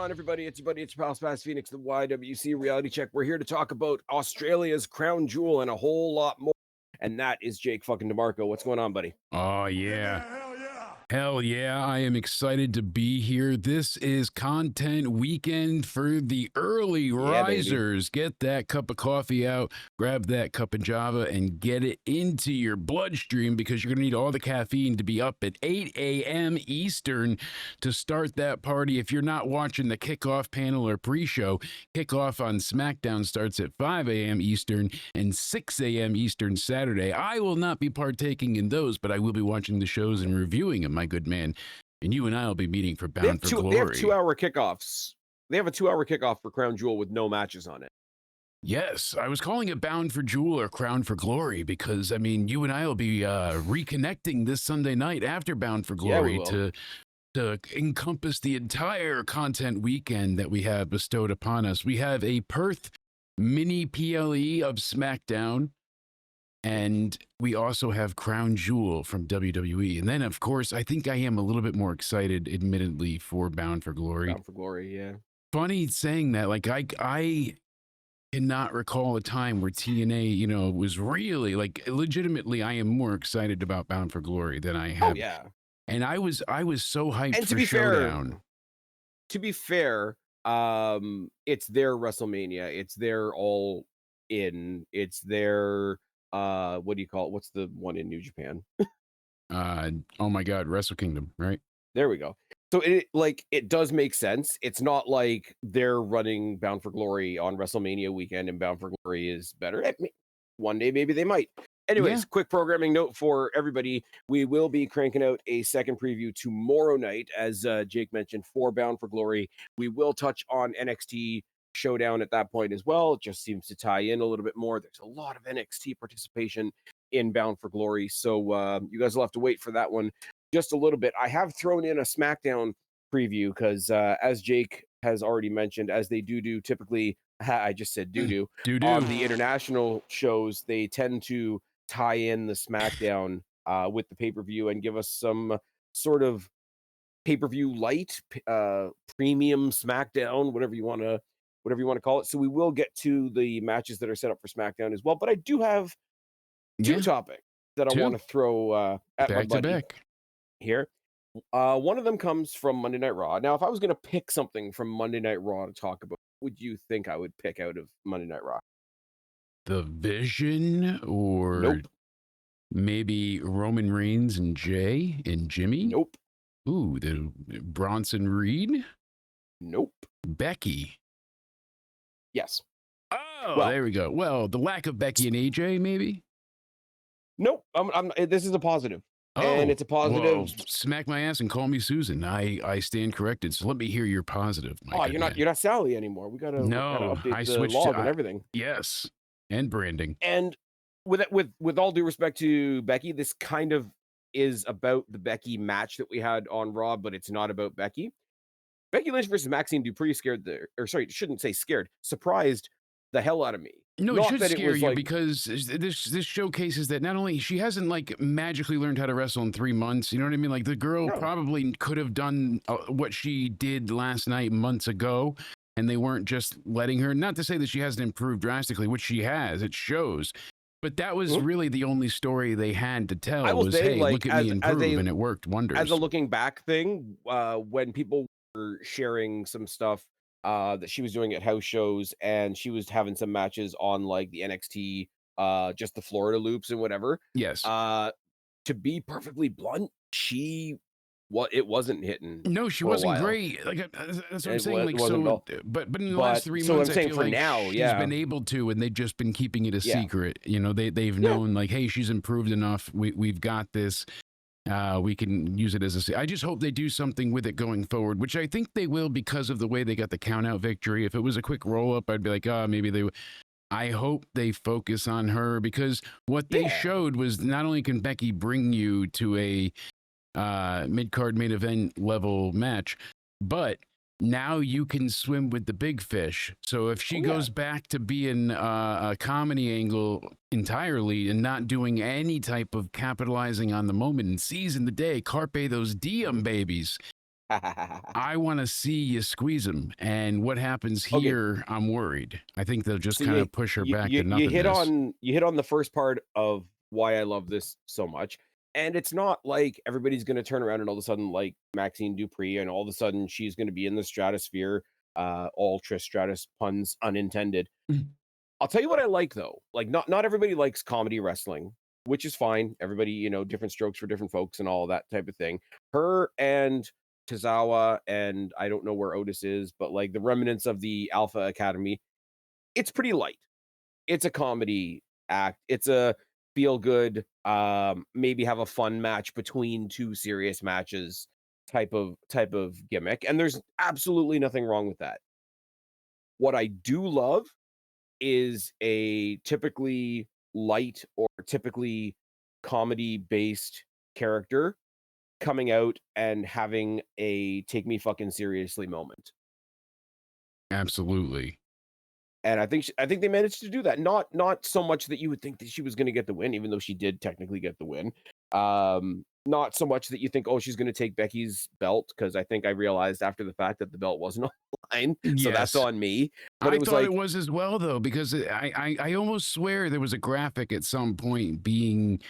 on, everybody? It's your buddy, it's your pal Spaz Phoenix, the YWC Reality Check. We're here to talk about Australia's crown jewel and a whole lot more. And that is Jake fucking DeMarco. What's going on, buddy? Oh, yeah. Hell yeah. Hell yeah. I am excited to be here. This is content weekend for the early risers. Get that cup of coffee out, grab that cup of Java, and get it into your bloodstream because you're going to need all the caffeine to be up at 8 a.m. Eastern to start that party. If you're not watching the kickoff panel or pre-show, kickoff on SmackDown starts at 5 a.m. Eastern and 6 a.m. Eastern Saturday. I will not be partaking in those, but I will be watching the shows and reviewing them, my good man. And you and I will be meeting for Bound for Glory. They have 2-hour kickoffs. They have a 2-hour kickoff for Crown Jewel with no matches on it. Yes, I was calling it Bound for Jewel or Crown for Glory because, I mean, you and I will be reconnecting this Sunday night after Bound for Glory to encompass the entire content weekend that we have bestowed upon us. We have a Perth mini PLE of SmackDown, and we also have Crown Jewel from WWE. And then, of course, I think I am a little bit more excited, admittedly, for Bound for Glory. Bound for Glory, yeah. Funny saying that. Like, I cannot recall a time where TNA, you know, was really, like, legitimately, I am more excited about Bound for Glory than I have. Oh, yeah. And I was so hyped and for Showdown. To be fair, it's their WrestleMania. It's their All In. It's their... what do you call it? What's the one in New Japan? Oh my God, Wrestle Kingdom, right? There we go. So it does make sense. It's not like they're running Bound for Glory on WrestleMania weekend and Bound for Glory is better. One day maybe they might. Anyways, quick programming note for everybody. We will be cranking out a second preview tomorrow night, as Jake mentioned, for Bound for Glory. We will touch on NXT Showdown at that point as well. It just seems to tie in a little bit more. There's a lot of NXT participation in Bound for Glory, so you guys will have to wait for that one just a little bit. I have thrown in a SmackDown preview because as Jake has already mentioned, as they do typically, I just said do on the international shows, they tend to tie in the SmackDown with the pay-per-view and give us some sort of pay-per-view light, premium SmackDown, whatever you want to call it. So we will get to the matches that are set up for SmackDown as well. But I do have two topics that I want to throw at my buddy here. One of them comes from Monday Night Raw. Now, if I was going to pick something from Monday Night Raw to talk about, what would you think I would pick out of Monday Night Raw? The Vision, or maybe Roman Reigns and Jay and Jimmy? Nope. Ooh, the Bronson Reed? Nope. Becky? Yes. Oh, well, there we go. Well, the lack of Becky and AJ, maybe? Nope. This is a positive. And it's a positive. Well, smack my ass and call me Susan. I stand corrected. So let me hear your positive. You're not Sally anymore. We gotta update the log and everything. Yes, and branding. And with all due respect to Becky, this kind of is about the Becky match that we had on Raw, but it's not about Becky. Becky Lynch versus Maxine Dupree surprised the hell out of me. No, it should scare you because this showcases that not only she hasn't like magically learned how to wrestle in 3 months. You know what I mean? Like the girl probably could have done what she did last night months ago, and they weren't just letting her. Not to say that she hasn't improved drastically, which she has. It shows. But that was really the only story they had to tell. Hey, look at me improve, and it worked wonders. As a looking back thing, when people were sharing some stuff that she was doing at house shows, and she was having some matches on like the NXT, just the Florida loops and whatever. Yes. To be perfectly blunt, it wasn't hitting. No, she wasn't great. Like that's what I'm saying. Like so, but in the last 3 months, I feel like she's been able to, and they've just been keeping it a secret. You know, they've known like, hey, she's improved enough. We've got this. We can use it as I just hope they do something with it going forward, which I think they will because of the way they got the count out victory. If it was a quick roll up, I'd be like, maybe they. I hope they focus on her because what they showed was not only can Becky bring you to a mid-card main event level match, but now you can swim with the big fish. So if she goes back to being a comedy angle entirely and not doing any type of capitalizing on the moment and seizing the day, carpe those diem babies, I want to see you squeeze him. And what happens Okay. here, I'm worried. I think they'll just So kind of push her back to you hit nothingness. on the first part of why I love this so much. And it's not like everybody's going to turn around and all of a sudden like Maxine Dupree and all of a sudden she's going to be in the stratosphere, all Trish Stratus puns unintended. I'll tell you what I like though. Like not everybody likes comedy wrestling, which is fine. Everybody, you know, different strokes for different folks and all that type of thing. Her and Tozawa and I don't know where Otis is, but like the remnants of the Alpha Academy, it's pretty light. It's a comedy act. It's a feel good, maybe have a fun match between two serious matches type of gimmick. And there's absolutely nothing wrong with that. What I do love is a typically light or typically comedy based character coming out and having a take me fucking seriously moment. Absolutely. And I think they managed to do that. Not so much that you would think that she was going to get the win, even though she did technically get the win. Not so much that you think, oh, she's going to take Becky's belt, because I think I realized after the fact that the belt wasn't on the line, so that's on me. But I it was thought like, it was as well though, because I almost swear there was a graphic at some point being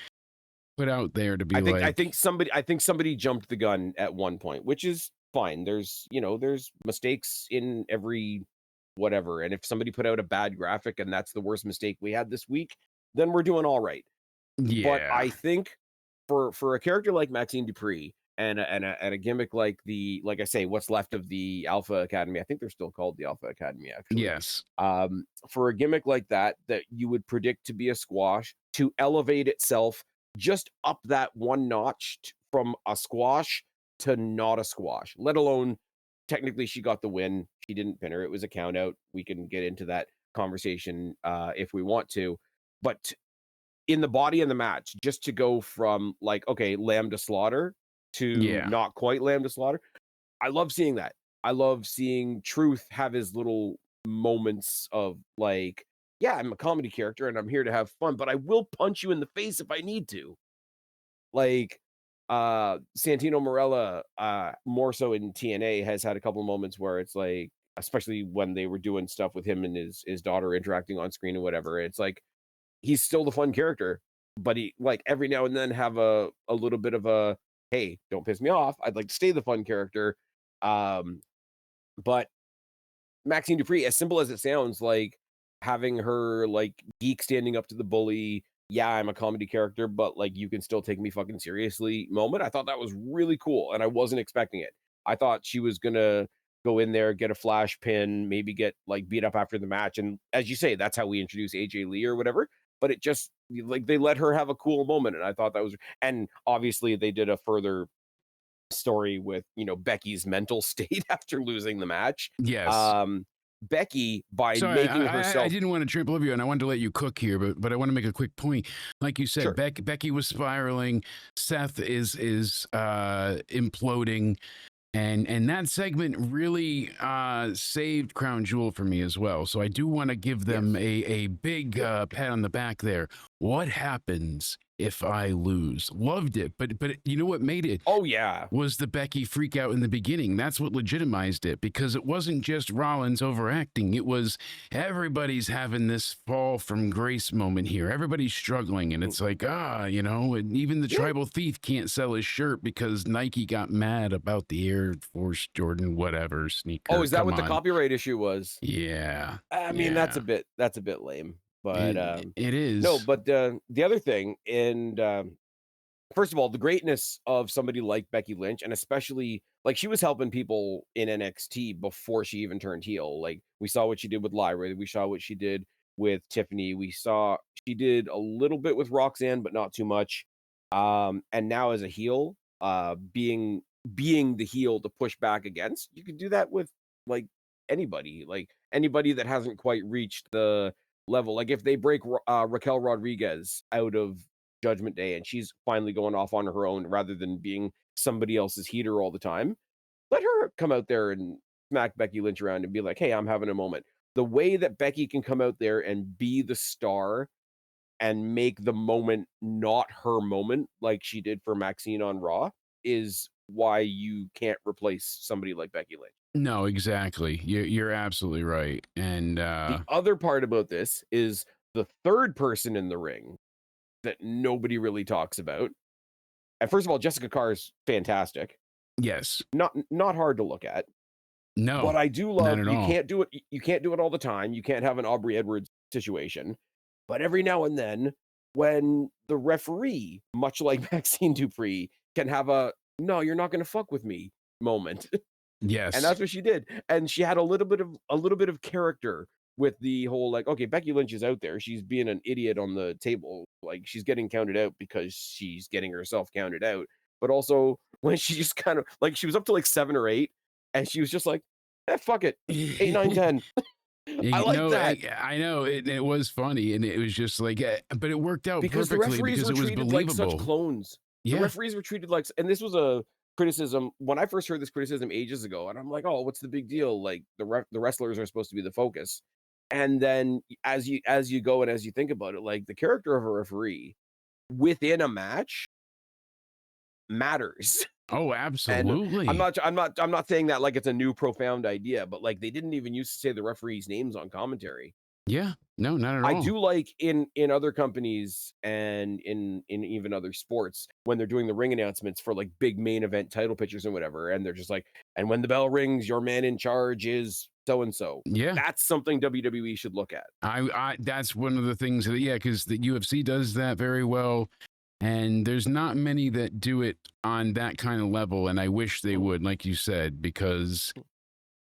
put out there to be I think somebody jumped the gun at one point, which is fine. There's mistakes in every whatever. And if somebody put out a bad graphic and that's the worst mistake we had this week, then we're doing all right. But I think for a character like Maxine Dupree and a gimmick like I say, what's left of the Alpha Academy, I think they're still called the Alpha Academy, actually. Yes. For a gimmick like that you would predict to be a squash, to elevate itself just up that one notch from a squash to not a squash, let alone technically she got the win. She didn't pin her. It was a count out. We can get into that conversation if we want to. But in the body of the match, just to go from like, okay, lamb to slaughter to not quite lamb to slaughter, I love seeing that. I love seeing Truth have his little moments of like, yeah, I'm a comedy character and I'm here to have fun, but I will punch you in the face if I need to. Like Santino Marella, more so in TNA, has had a couple of moments where it's like, especially when they were doing stuff with him and his daughter interacting on screen or whatever, it's like he's still the fun character, but he like every now and then have a little bit of a, hey, don't piss me off, I'd like to stay the fun character. But Maxine Dupree, as simple as it sounds, like having her like geek standing up to the bully, yeah, I'm a comedy character, but like you can still take me fucking seriously moment. I thought that was really cool, and I wasn't expecting it. I thought she was gonna go in there, get a flash pin, maybe get like beat up after the match, and as you say, that's how we introduce AJ Lee or whatever. But it just like they let her have a cool moment, and I thought that was. And obviously, they did a further story with Becky's mental state after losing the match. Yes. Becky, by making herself, I didn't want to trip over you, and I wanted to let you cook here, but I want to make a quick point. Like you said, sure. Becky was spiraling. Seth is imploding. And that segment really saved Crown Jewel for me as well. So I do want to give them a big pat on the back there. What happens if I lose? Loved it, but you know what made it? Oh yeah, was the Becky freak out in the beginning. That's what legitimized it, because it wasn't just Rollins overacting. It was everybody's having this fall from grace moment here. Everybody's struggling, and it's like, and even the tribal thief can't sell his shirt because Nike got mad about the Air Force Jordan whatever sneaker. Oh, is that what the copyright issue was? Yeah. I mean, that's a bit lame. But it is. No, but the other thing, and first of all, the greatness of somebody like Becky Lynch, and especially like she was helping people in NXT before she even turned heel. Like we saw what she did with Lyra, we saw what she did with Tiffany, we saw she did a little bit with Roxanne, but not too much. And now as a heel, being the heel to push back against, you could do that with like anybody that hasn't quite reached the level. Like if they break Raquel Rodriguez out of Judgment Day and she's finally going off on her own rather than being somebody else's heater all the time, let her come out there and smack Becky Lynch around and be like, hey, I'm having a moment. The way that Becky can come out there and be the star and make the moment not her moment, like she did for Maxine on Raw, is why you can't replace somebody like Becky Lynch. No, exactly. You're absolutely right. And the other part about this is the third person in the ring that nobody really talks about. And first of all, Jessica Carr is fantastic. Yes. Not hard to look at. No. But I do love you can't do it. You can't do it all the time. You can't have an Aubrey Edwards situation. But every now and then, when the referee, much like Maxine Dupree, can have a "no, you're not going to fuck with me" moment. Yes. And that's what she did. And she had a little bit of character with the whole, like, okay, Becky Lynch is out there. She's being an idiot on the table. Like, she's getting counted out because she's getting herself counted out. But also when she just kind of like, she was up to like 7 or 8 and she was just like, fuck it. 8, 9, 10. I like that. I know it was funny, and it was just like, but it worked out because perfectly the referees because were it was treated believable. like such clones. Yeah. The referees were treated like, and this was a criticism when I first heard this criticism ages ago, and I'm like, oh, what's the big deal? Like the wrestlers are supposed to be the focus. And then as you go and as you think about it, like the character of a referee within a match matters. Oh, absolutely. And I'm not saying that like it's a new profound idea, but like they didn't even used to say the referees' names on commentary. Yeah, no, not at all. I do like in other companies and in even other sports when they're doing the ring announcements for like big main event title pictures and whatever, and they're just like, and when the bell rings, your man in charge is so and so. Yeah, that's something WWE should look at. I that's one of the things that because the UFC does that very well. And there's not many that do it on that kind of level, and I wish they would, like you said, because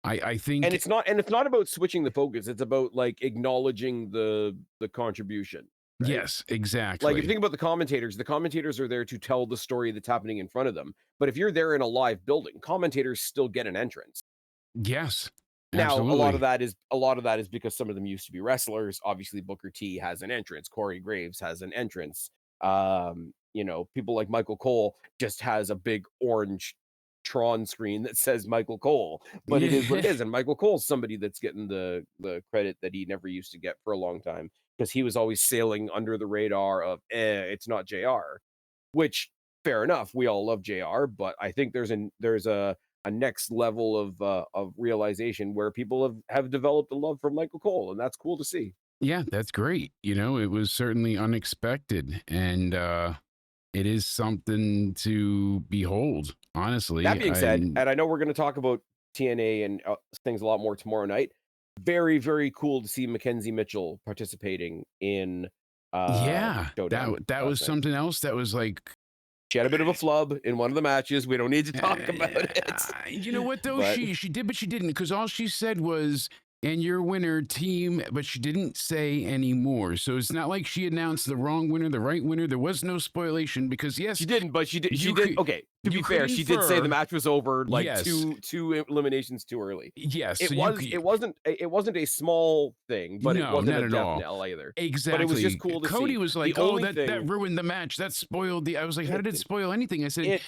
I think, and it's not about switching the focus. It's about like acknowledging the contribution. Right? Yes, exactly. Like if you think about the commentators are there to tell the story that's happening in front of them. But if you're there in a live building, commentators still get an entrance. Yes. Now, absolutely. a lot of that is because some of them used to be wrestlers. Obviously, Booker T has an entrance. Corey Graves has an entrance. People like Michael Cole just has a big orange Tron screen that says Michael Cole, but it is what it is. And Michael Cole's somebody that's getting the credit that he never used to get for a long time because he was always sailing under the radar of it's not JR, which fair enough. We all love JR, but I think there's a next level of realization where people have developed a love for Michael Cole, and that's cool to see. Yeah, that's great. It was certainly unexpected, and it is something to behold, honestly. That being said, and I know we're going to talk about TNA and things a lot more tomorrow night. Very, very cool to see Mackenzie Mitchell participating in Showdown. That was something else that was like, she had a bit of a flub in one of the matches. We don't need to talk about it. You know what, though? She did, but she didn't, because all she said was, and your winner, team, but she didn't say any more. So it's not like she announced the wrong winner, the right winner. There was no spoilation because, yes. She didn't, but she did. Okay, to be fair, she did say the match was over like two eliminations too early. Yes. It wasn't a small thing, but it wasn't a death knell either. Exactly. But it was just cool to see. Cody was like, oh, that ruined the match. That spoiled I was like, how did it spoil anything? I said,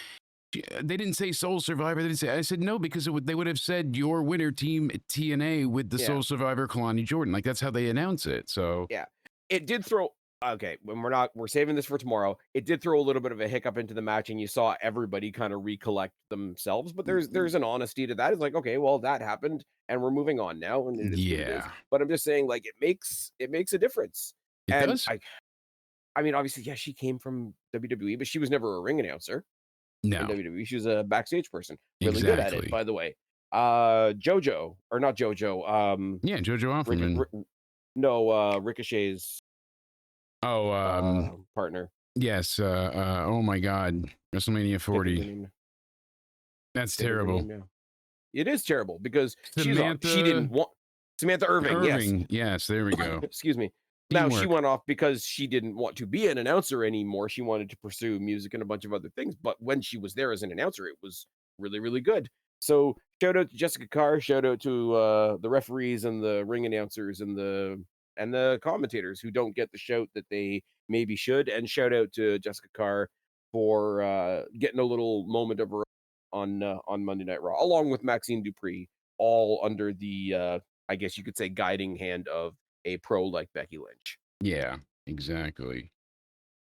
they didn't say Soul Survivor. I said no, because they would have said your winner, team TNA, with the Soul Survivor Kalani Jordan. Like that's how they announce it. So yeah, it did throw. Okay, when we're saving this for tomorrow. It did throw a little bit of a hiccup into the match, and you saw everybody kind of recollect themselves. But there's an honesty to that. It's like, okay, well, that happened, and we're moving on now. And it is what it is. But I'm just saying, like, it makes a difference. It does. I mean, obviously, she came from WWE, but she was never a ring announcer. No. In WWE. She was a backstage person. Really good at it, by the way. JoJo, or not JoJo. JoJo Offerman. Ricochet's partner. Yes. Oh my God. WrestleMania 40. That's terrible. It is terrible because she didn't want Samantha Irving. Yes, there we go. Excuse me. Now, she went off because she didn't want to be an announcer anymore. She wanted to pursue music and a bunch of other things. But when she was there as an announcer, it was really, really good. So shout out to Jessica Carr. Shout out to the referees and the ring announcers and the commentators who don't get the shout that they maybe should. And shout out to Jessica Carr for getting a little moment of her on Monday Night Raw, along with Maxine Dupree, all under the, I guess you could say, guiding hand of a pro like Becky Lynch. Yeah, exactly.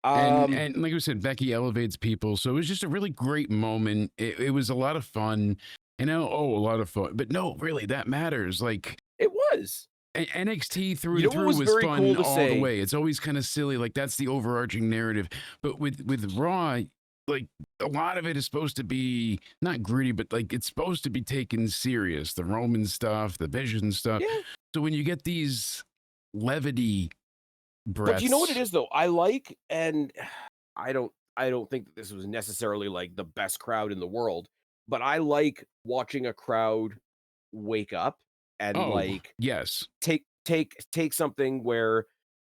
And like I said, Becky elevates people. So it was just a really great moment. It was a lot of fun. And a lot of fun. But no, really, that matters. Like it was. NXT through and through was fun cool all the way. It's always kind of silly. Like that's the overarching narrative. But with Raw, like a lot of it is supposed to be not gritty, but like it's supposed to be taken serious. The Roman stuff, the Vision stuff. Yeah. So when you get these levity breaths, but you know what it is though? I like, and I don't think that this was necessarily like the best crowd in the world, but I like watching a crowd wake up and yes, take something where,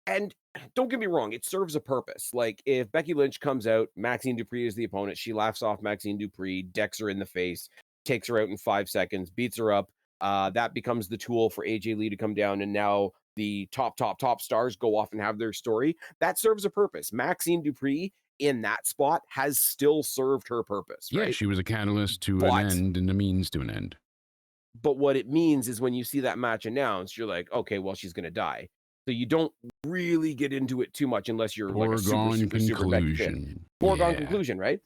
and don't get me wrong, it serves a purpose. Like if Becky Lynch comes out, Maxine Dupree is the opponent, she laughs off Maxine Dupree, decks her in the face, takes her out in 5 seconds, beats her up. That becomes the tool for AJ Lee to come down, and now the top stars go off and have their story. That serves a purpose. Maxine Dupree in that spot has still served her purpose. Yeah, right? She was a catalyst to an end and a means to an end. But what it means is when you see that match announced, you're like, okay, well, she's going to die. So you don't really get into it too much unless you're like a super Becky fan. Foregone conclusion, right?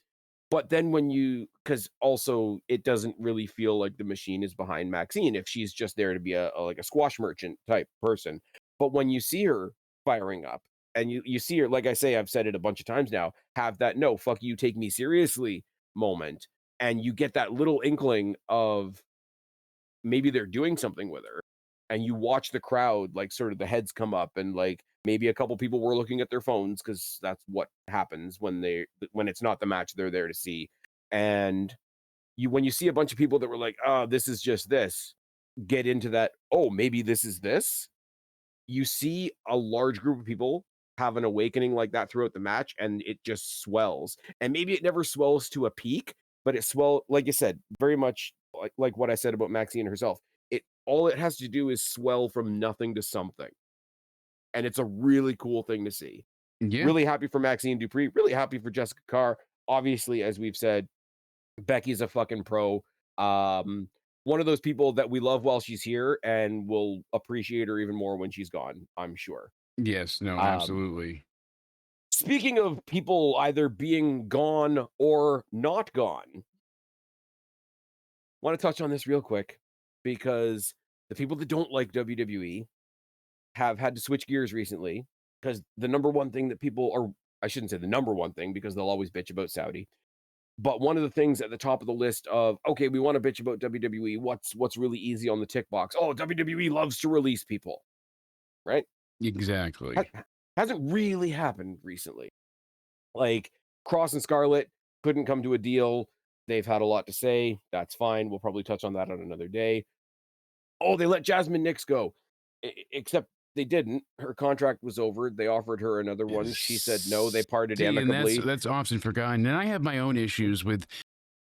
But then when because also it doesn't really feel like the machine is behind Maxine if she's just there to be a like a squash merchant type person. But when you see her firing up and you see her, like I say, I've said it a bunch of times now, have that no, fuck you, take me seriously moment. And you get that little inkling of maybe they're doing something with her, and you watch the crowd, like sort of the heads come up, and like maybe a couple people were looking at their phones because that's what happens when it's not the match they're there to see. And when you see a bunch of people that were like, oh, this is just this, get into that, oh, maybe this is this, you see a large group of people have an awakening like that throughout the match, and it just swells. And maybe it never swells to a peak, but it like you said, very much like what I said about Maxine herself. All it has to do is swell from nothing to something. And it's a really cool thing to see. Yeah. Really happy for Maxine Dupree, really happy for Jessica Carr. Obviously, as we've said, Becky's a fucking pro. One of those people that we love while she's here and will appreciate her even more when she's gone, I'm sure. Yes, no, absolutely. Speaking of people either being gone or not gone, want to touch on this real quick because the people that don't like WWE have had to switch gears recently because the number one thing that people are, I shouldn't say the number one thing because they'll always bitch about Saudi, but one of the things at the top of the list of, okay, we want to bitch about WWE. What's really easy on the tick box? Oh, WWE loves to release people, right? Exactly. Hasn't really happened recently. Like Cross and Scarlett couldn't come to a deal. They've had a lot to say. That's fine. We'll probably touch on that on another day. Oh, they let Jasmine Nix go, except they didn't. Her contract was over. They offered her another one. She said no. They parted amicably. And that's often forgotten. And I have my own issues with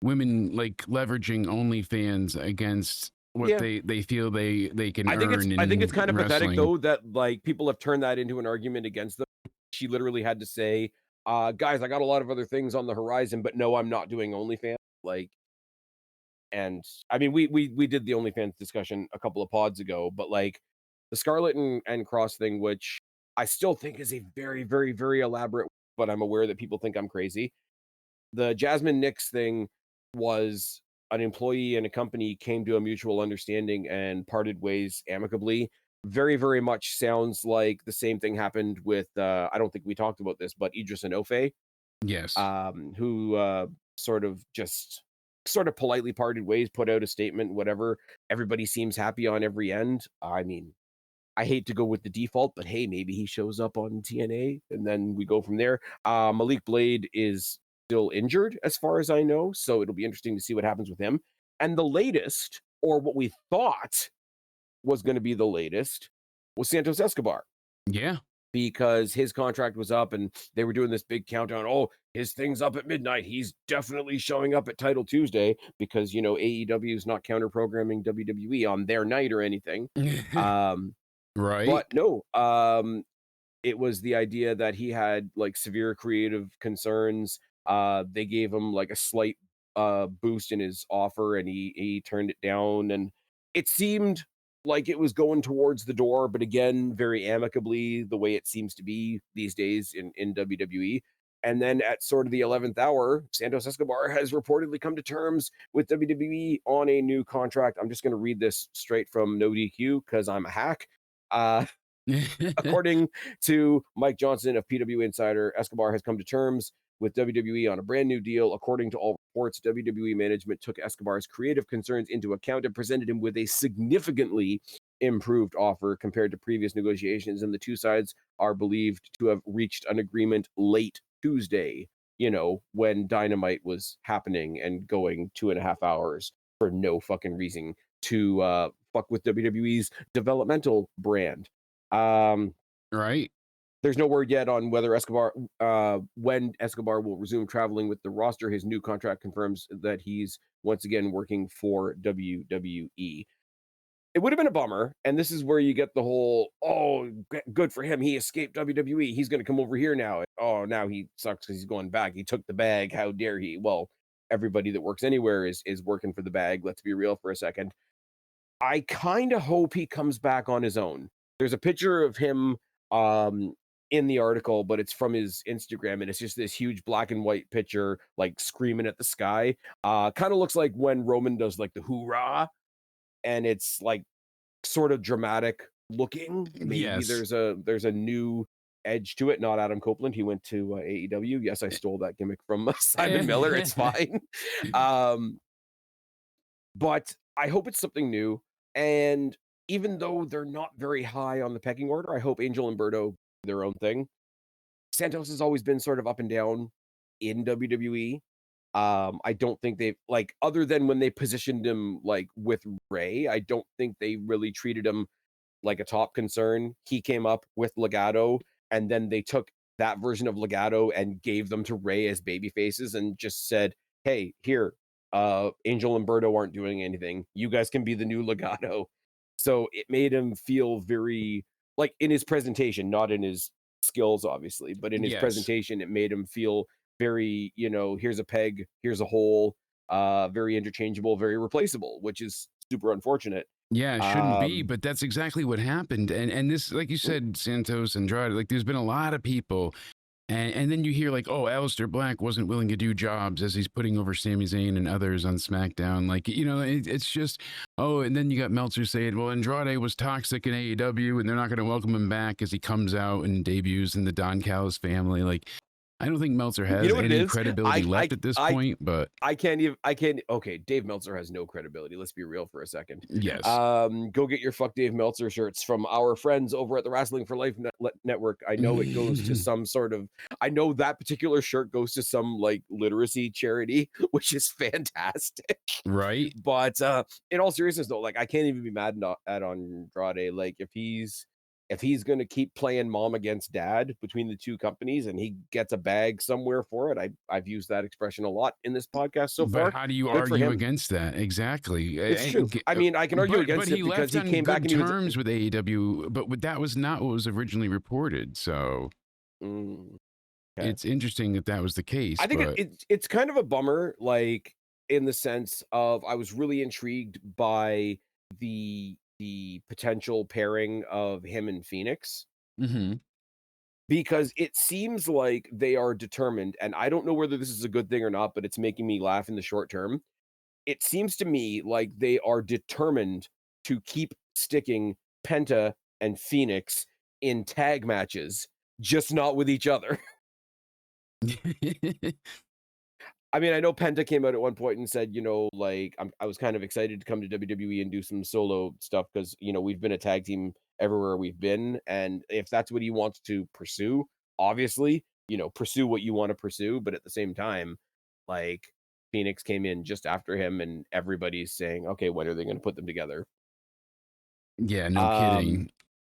women like leveraging OnlyFans against what they feel they can earn. I think it's kind of pathetic though that like people have turned that into an argument against them. She literally had to say, guys, I got a lot of other things on the horizon, but no, I'm not doing OnlyFans. Like, and I mean, we did the OnlyFans discussion a couple of pods ago, but like the Scarlett and Cross thing, which I still think is a very, very, very elaborate, but I'm aware that people think I'm crazy. The Jasmine Nix thing was an employee and a company came to a mutual understanding and parted ways amicably. Very, very much sounds like the same thing happened with, I don't think we talked about this, but Idris Enofe. Yes. Who sort of politely parted ways, put out a statement, whatever. Everybody seems happy on every end. I mean, I hate to go with the default, but hey, maybe he shows up on TNA and then we go from there. Malik Blade is still injured as far as I know, so it'll be interesting to see what happens with him. And the latest, or what we thought was going to be the latest, was Santos Escobar. Yeah. Because his contract was up and they were doing this big countdown. Oh, his thing's up at midnight. He's definitely showing up at Title Tuesday because, you know, AEW is not counter programming WWE on their night or anything. Right. But no, it was the idea that he had like severe creative concerns. They gave him like a slight boost in his offer and he turned it down. And it seemed like it was going towards the door, but again, very amicably, the way it seems to be these days in WWE. And then at sort of the 11th hour, Santos Escobar has reportedly come to terms with WWE on a new contract. I'm just going to read this straight from No DQ because I'm a hack. According to Mike Johnson of PW Insider, Escobar has come to terms with WWE on a brand new deal. According to all reports, WWE management took Escobar's creative concerns into account and presented him with a significantly improved offer compared to previous negotiations, and the two sides are believed to have reached an agreement late Tuesday, when Dynamite was happening and going 2.5 hours for no fucking reason to fuck with WWE's developmental brand. Right. There's no word yet on whether when Escobar will resume traveling with the roster. His new contract confirms that he's once again working for WWE. It would have been a bummer, and this is where you get the whole, oh, good for him, he escaped WWE, he's going to come over here now. Oh, now he sucks because he's going back. He took the bag. How dare he? Well, everybody that works anywhere is working for the bag. Let's be real for a second. I kind of hope he comes back on his own. There's a picture of him in the article, but it's from his Instagram, and it's just this huge black and white picture, like screaming at the sky. Kind of looks like when Roman does like the hoorah, and it's like sort of dramatic looking. Maybe yes. there's a new edge to it. Not Adam Copeland. He went to AEW. Yes, I stole that gimmick from Simon Miller. It's fine. But I hope it's something new. And even though they're not very high on the pecking order, I hope Angel and Berto do their own thing. Santos has always been sort of up and down in WWE. I don't think they've, like, other than when they positioned him like with Ray, I don't think they really treated him like a top concern. He came up with Legado, and then they took that version of Legado and gave them to Ray as baby faces and just said, hey, here, Angel and Berto aren't doing anything. You guys can be the new Legado. So it made him feel very, like, in his presentation, not in his skills, obviously, but in his presentation, it made him feel very, here's a peg, here's a hole, very interchangeable, very replaceable, which is super unfortunate. Yeah, it shouldn't be, but that's exactly what happened. And this, like you said, Santos, Andrade, like there's been a lot of people. And then you hear like, oh, Aleister Black wasn't willing to do jobs as he's putting over Sami Zayn and others on SmackDown. Like, it's just, oh, and then you got Meltzer saying, well, Andrade was toxic in AEW and they're not going to welcome him back as he comes out and debuts in the Don Callis family. Like, I don't think Meltzer has any credibility left at this point, but okay, Dave Meltzer has no credibility. Let's be real for a second. Yes. Go get your Fuck Dave Meltzer shirts from our friends over at the Wrestling for Life Network. I know it goes to some sort of, I know that particular shirt goes to some like literacy charity, which is fantastic. Right. But in all seriousness though, like I can't even be mad at Andrade. Like if he's going to keep playing mom against dad between the two companies and he gets a bag somewhere for it, I've used that expression a lot in this podcast so far. But how do you argue against that? Exactly. It's true. I mean, I can argue against it because he came back and he was terms with AEW, but that was not what was originally reported. So it's interesting that was the case. I think it's kind of a bummer, like in the sense of I was really intrigued by the potential pairing of him and Phoenix. Because it seems like they are determined, and I don't know whether this is a good thing or not, but it's making me laugh in the short term. It seems to me like they are determined to keep sticking Penta and Phoenix in tag matches, just not with each other. I mean, I know Penta came out at one point and said, like, I was kind of excited to come to WWE and do some solo stuff because, we've been a tag team everywhere we've been. And if that's what he wants to pursue, obviously, pursue what you want to pursue. But at the same time, like, Phoenix came in just after him and everybody's saying, okay, when are they going to put them together? Yeah, no kidding.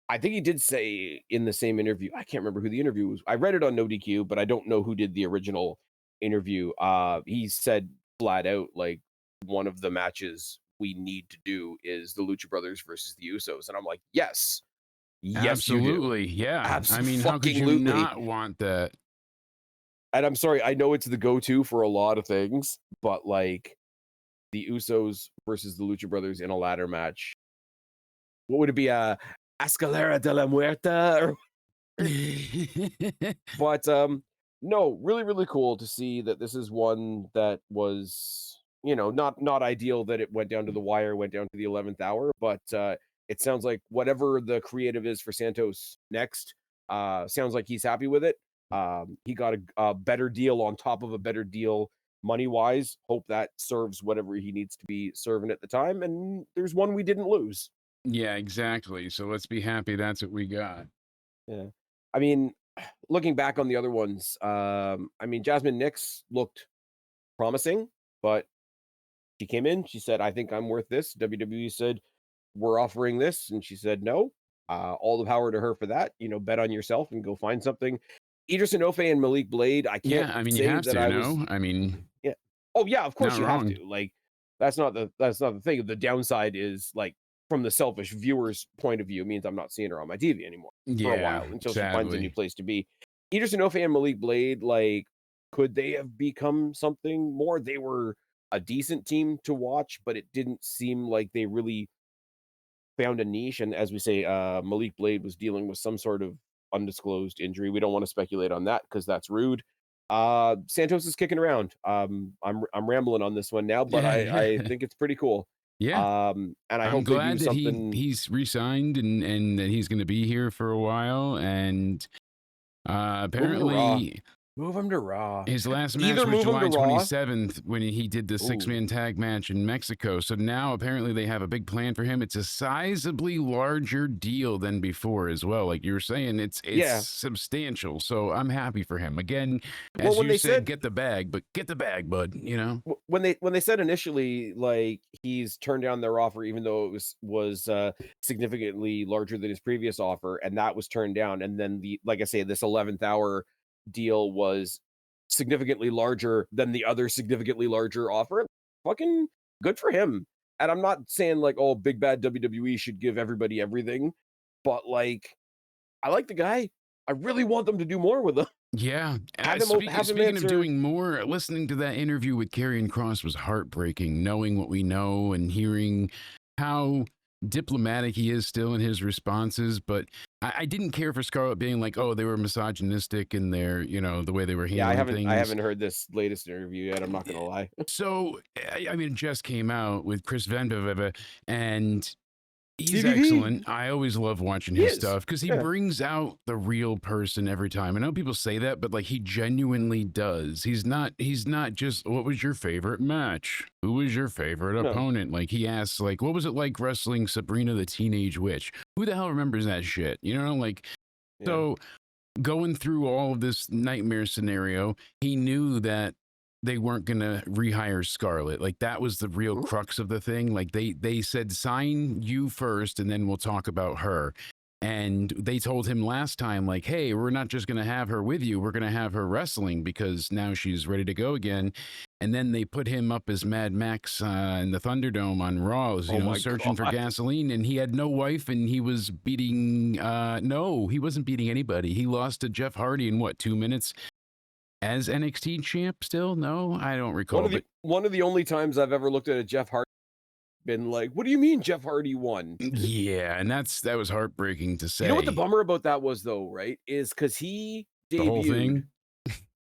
I think he did say in the same interview, I can't remember who the interview was. I read it on No DQ, but I don't know who did the original interview. He said flat out, like, one of the matches we need to do is the Lucha Brothers versus the Usos. And I'm like, yes, absolutely. You do. Yeah. Absolutely. I mean, how could you not want that? And I'm sorry, I know it's the go-to for a lot of things, but like the Usos versus the Lucha Brothers in a ladder match what would it be? Escalera de la Muerta? But no, really, really cool to see that this is one that was, you know, not ideal that it went down to the wire, went down to the 11th hour, but it sounds like whatever the creative is for Santos next, sounds like he's happy with it. He got a better deal on top of a better deal money wise. Hope that serves whatever he needs to be serving at the time. And there's one we didn't lose. Yeah, exactly. So let's be happy that's what we got. Yeah. I mean, looking back on the other ones, I mean, Jasmine Nix looked promising, but she came in, she said, I think I'm worth this. WWE said, we're offering this. And she said, no. All the power to her for that. You know, bet on yourself and go find something. Idris Enofe and Malik Blade, I can't I mean, say you have that to, I no? was. I mean, yeah. Oh, yeah, of course you wrong. have to. Like, that's not the thing. The downside is, like, from the selfish viewer's point of view, it means I'm not seeing her on my TV anymore for a while until she finds a new place to be. Idris Enofe and Malik Blade, like, could they have become something more? They were a decent team to watch, but it didn't seem like they really found a niche. And as we say, Malik Blade was dealing with some sort of undisclosed injury. We don't want to speculate on that because that's rude. Santos is kicking around. I'm rambling on this one now, but I think it's pretty cool. Yeah. And I'm hope glad that he's re-signed and that he's going to be here for a while. And apparently move him to Raw. His last match was July 27th when he did the 6-man tag match in Mexico. So now apparently they have a big plan for him. It's a sizably larger deal than before as well. Like you were saying, it's substantial. So I'm happy for him. Again, as you said, get the bag, but get the bag, bud. You know, when they said initially, like, he's turned down their offer, even though it was significantly larger than his previous offer, and that was turned down. And then like I say, this 11th hour deal was significantly larger than the other significantly larger offer. Fucking good for him. And I'm not saying like, oh, big bad WWE should give everybody everything, but like, I like the guy. I really want them to do more with him. Yeah. Speaking of doing more, listening to that interview with Karrion Kross was heartbreaking, knowing what we know and hearing how diplomatic he is still in his responses. But I didn't care for Scarlett being like, oh, they were misogynistic in their, you know, the way they were handling things. I haven't heard this latest interview yet. I'm not going to lie. So, I mean, it just came out with Chris Van Bevere, and he's excellent. I always love watching his stuff because he brings out the real person every time. I know people say that, but like he genuinely does. He's not just, what was your favorite match? Who was your favorite opponent? Like he asks, like, what was it like wrestling Sabrina the Teenage Witch? Who the hell remembers that shit? You know, like, so going through all of this nightmare scenario, he knew that they weren't going to rehire Scarlett. Like that was the real crux of the thing. Like they said, sign you first and then we'll talk about her. And they told him last time, like, hey, we're not just going to have her with you. We're going to have her wrestling because now she's ready to go again. And then they put him up as Mad Max in the Thunderdome on Raw, you know, searching for gasoline. And he had no wife and he was beating, no, he wasn't beating anybody. He lost to Jeff Hardy in what, 2 minutes? As NXT champ still? No, I don't recall. One of the only times I've ever looked at a Jeff Hardy been like, what do you mean Jeff Hardy won? Yeah, and that was heartbreaking to say. You know what the bummer about that was though, right? Is because he debuted. The whole thing?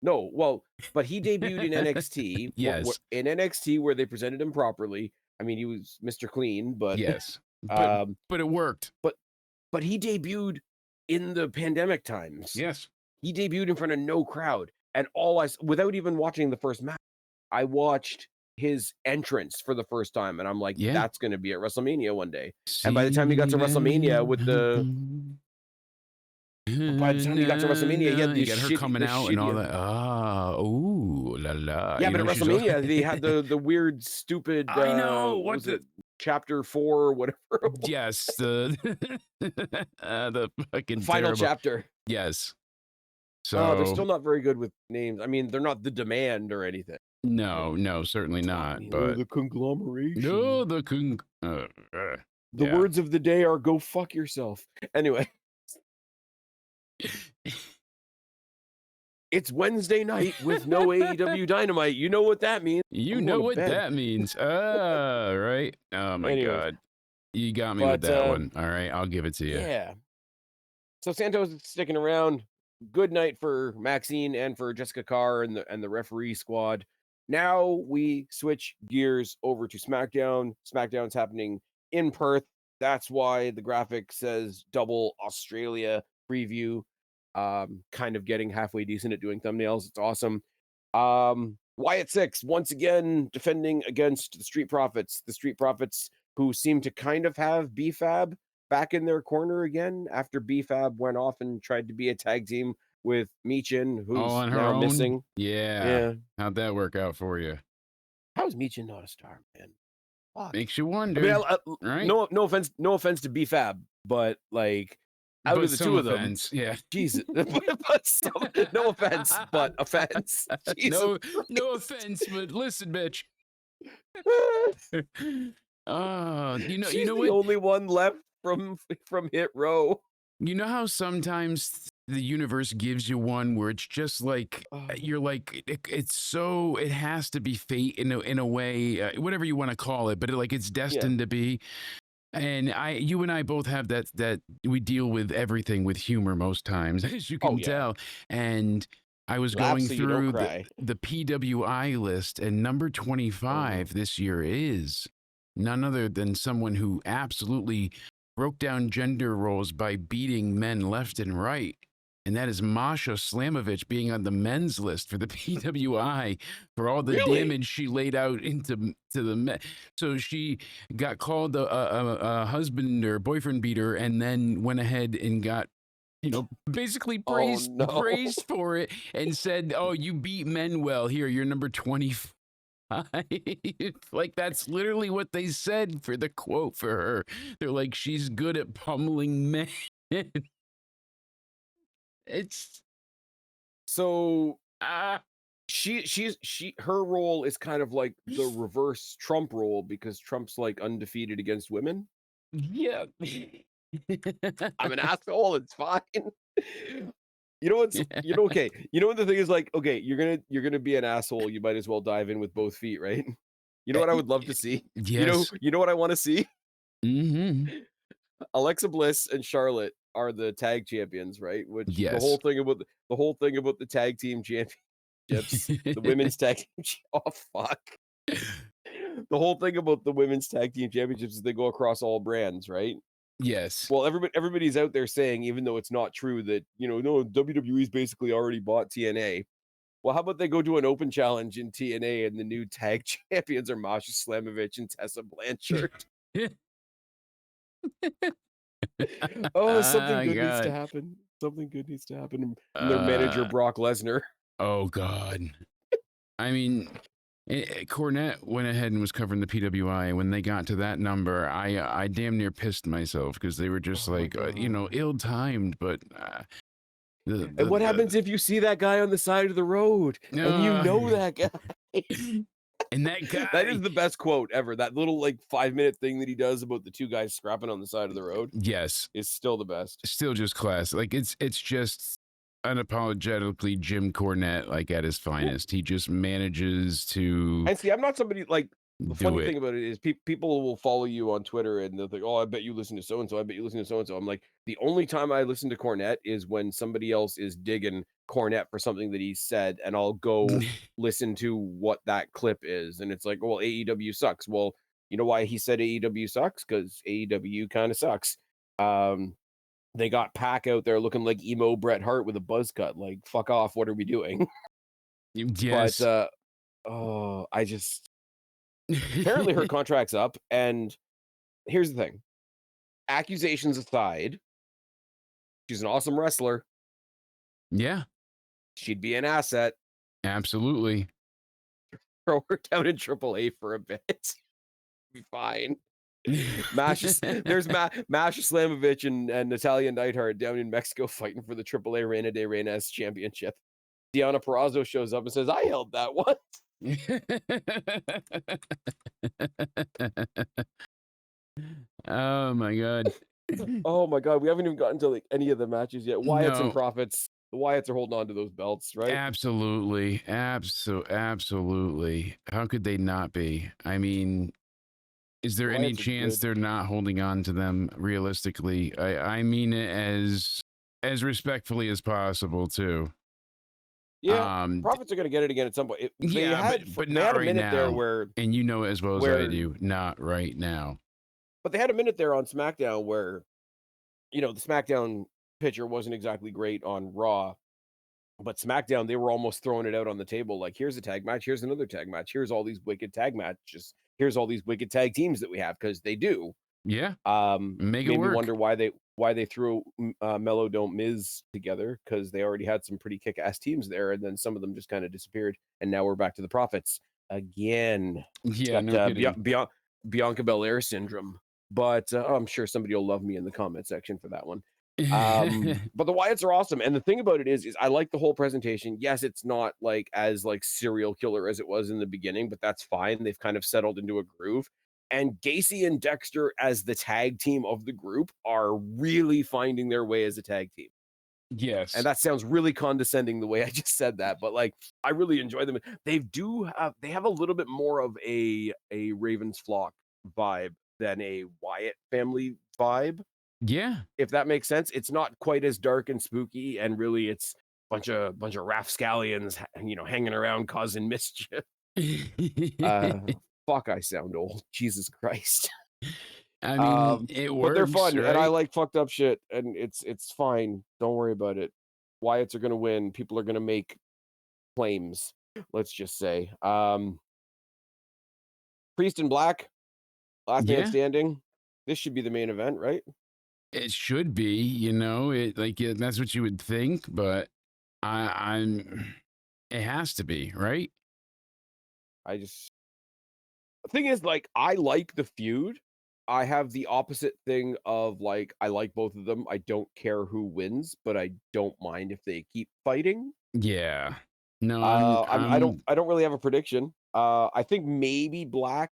No, well, but he debuted in NXT. Yes. In NXT where they presented him properly. I mean, he was Mr. Clean, but yes. But it worked. But he debuted in the pandemic times. Yes. He debuted in front of no crowd. And without even watching the first match, I watched his entrance for the first time. And I'm like, that's going to be at WrestleMania one day. And by the time he got to WrestleMania he had these her coming out and all that. Ooh, la la. Yeah, but at WrestleMania, they had the weird, stupid. I know. What's it? Chapter 4 or whatever. Yes. The fucking final chapter. Yes. So they're still not very good with names. I mean, they're not the Demand or anything. No, certainly not. But the conglomeration. No, the words of the day are "go fuck yourself." Anyway, it's Wednesday night with no AEW Dynamite. You know what that means. You know what that means. Right? Oh my god. You got me with that one. All right, I'll give it to you. Yeah. So Santos is sticking around. Good night for Maxine and for Jessica Carr and the referee squad. Now we switch gears over to SmackDown. SmackDown's happening in Perth. That's why the graphic says double Australia preview. Kind of getting halfway decent at doing thumbnails. It's awesome. Wyatt Six once again defending against the Street Profits. The Street Profits who seem to kind of have BFAB back in their corner again after BFAB went off and tried to be a tag team with Michin, who's on her now own? missing. Yeah. How'd that work out for you? How's Michin not a star, man? Fuck. Makes you wonder. I mean, right? No offense to BFAB, but like out of the two of them, yeah. Jesus. No offense, but offense. No offense, but listen, bitch. You know the what? Only one left from Hit Row. You know how sometimes the universe gives you one where it's just like you're like it has to be fate in a way, whatever you want to call it, but it's destined to be. And you and I both have that we deal with everything with humor most times, as you can tell. And I was going through the PWI list, and number 25 this year is none other than someone who absolutely broke down gender roles by beating men left and right. And that is Masha Slamovich being on the men's list for the PWI for all the damage she laid out to the men. So she got called a husband or boyfriend beater, and then went ahead and got, basically praised for it and said, "Oh, you beat men well. Here, you're number 25." Like, that's literally what they said for the quote for her. They're like, she's good at pummeling men. It's so her role is kind of like the reverse Trump role, because Trump's like undefeated against women. Yeah. I'm an asshole, it's fine. You know what's okay. You know what the thing is, like, okay, you're gonna be an asshole, you might as well dive in with both feet, right? You know what I would love to see? Yes. You know what I want to see? Mm-hmm. Alexa Bliss and Charlotte are the tag champions, right? Which the whole thing about the tag team championships, the women's tag team. Oh fuck! The whole thing about the women's tag team championships is they go across all brands, right? Yes. Well, everybody's out there saying, even though it's not true, that no, WWE's basically already bought TNA. Well, how about they go do an open challenge in TNA, and the new tag champions are Masha Slamovich and Tessa Blanchard. Oh, something good needs to happen. Something good needs to happen. And their manager, Brock Lesnar. Oh, God. I mean, Cornette went ahead and was covering the PWI. When they got to that number, I damn near pissed myself, because they were just ill-timed, but... and what happens if you see that guy on the side of the road, and you know that guy? And that guy... That is the best quote ever. That little 5-minute thing that he does about the two guys scrapping on the side of the road. Yes. Is still the best. Still just class. Like, it's just unapologetically Jim Cornette, at his finest. He just manages to... And see, I'm not somebody the funny thing about it is people will follow you on Twitter and they'll think, "Oh, I bet you listen to so-and-so. I bet you listen to so-and-so." I'm like, the only time I listen to Cornette is when somebody else is digging Cornette for something that he said, and I'll go listen to what that clip is. And it's like, well, AEW sucks. Well, you know why he said AEW sucks? Because AEW kind of sucks. They got Pac out there looking like emo Bret Hart with a buzz cut. Like, fuck off. What are we doing? Yes. But, I just... Apparently her contract's up, and here's the thing. Accusations aside, she's an awesome wrestler. Yeah. She'd be an asset. Absolutely. Throw her down in AAA for a bit. Be fine. There's Masha Slamovich and Natalia Neidhart down in Mexico fighting for the AAA Reina de Reinas championship. Deonna Purrazzo shows up and says, "I held that one." Oh my God. Oh my God. We haven't even gotten to any of the matches yet. Wyatts and Profits. The Wyatts are holding on to those belts, right? Absolutely. Absolutely. How could they not be? I mean, Is there any chance they're not holding on to them realistically? I mean it as respectfully as possible too. Yeah, Profits are going to get it again at some point. They had a right minute now. there where, and you know as well as I do, not right now. But they had a minute there on SmackDown where, the SmackDown picture wasn't exactly great on Raw, but SmackDown, they were almost throwing it out on the table. Like, here's a tag match. Here's another tag match. Here's all these wicked tag matches. Here's all these wicked tag teams that we have, because they do. Yeah. Made me wonder why they threw Mello Don't Miz together, because they already had some pretty kick-ass teams there, and then some of them just kind of disappeared, and now we're back to the Profits again. Yeah, no kidding. Bianca Belair syndrome. But I'm sure somebody will love me in the comment section for that one. But the Wyatts are awesome, and the thing about it is I like the whole presentation. Yes, it's not like as like serial killer as it was in the beginning, but that's fine. They've kind of settled into a groove. And Gacy and Dexter as the tag team of the group are really finding their way as a tag team. Yes. And that sounds really condescending the way I just said that, but like I really enjoy them. They have a little bit more of a Ravens flock vibe than a Wyatt family vibe. Yeah. If that makes sense. It's not quite as dark and spooky, and really it's bunch of rapscallions, hanging around causing mischief. Fuck, I sound old. Jesus Christ. I mean, it works, but they're fun, right? and I like fucked up shit, and it's fine. Don't worry about it. Wyatts are gonna win. People are gonna make claims. Let's just say. Priest and Black, last man standing. This should be the main event, right? It should be, that's what you would think, but it has to be, right? The thing is, like, I like the feud. I have the opposite thing of, like, I like both of them. I don't care who wins, but I don't mind if they keep fighting. Yeah. No, I don't really have a prediction. I think maybe Black,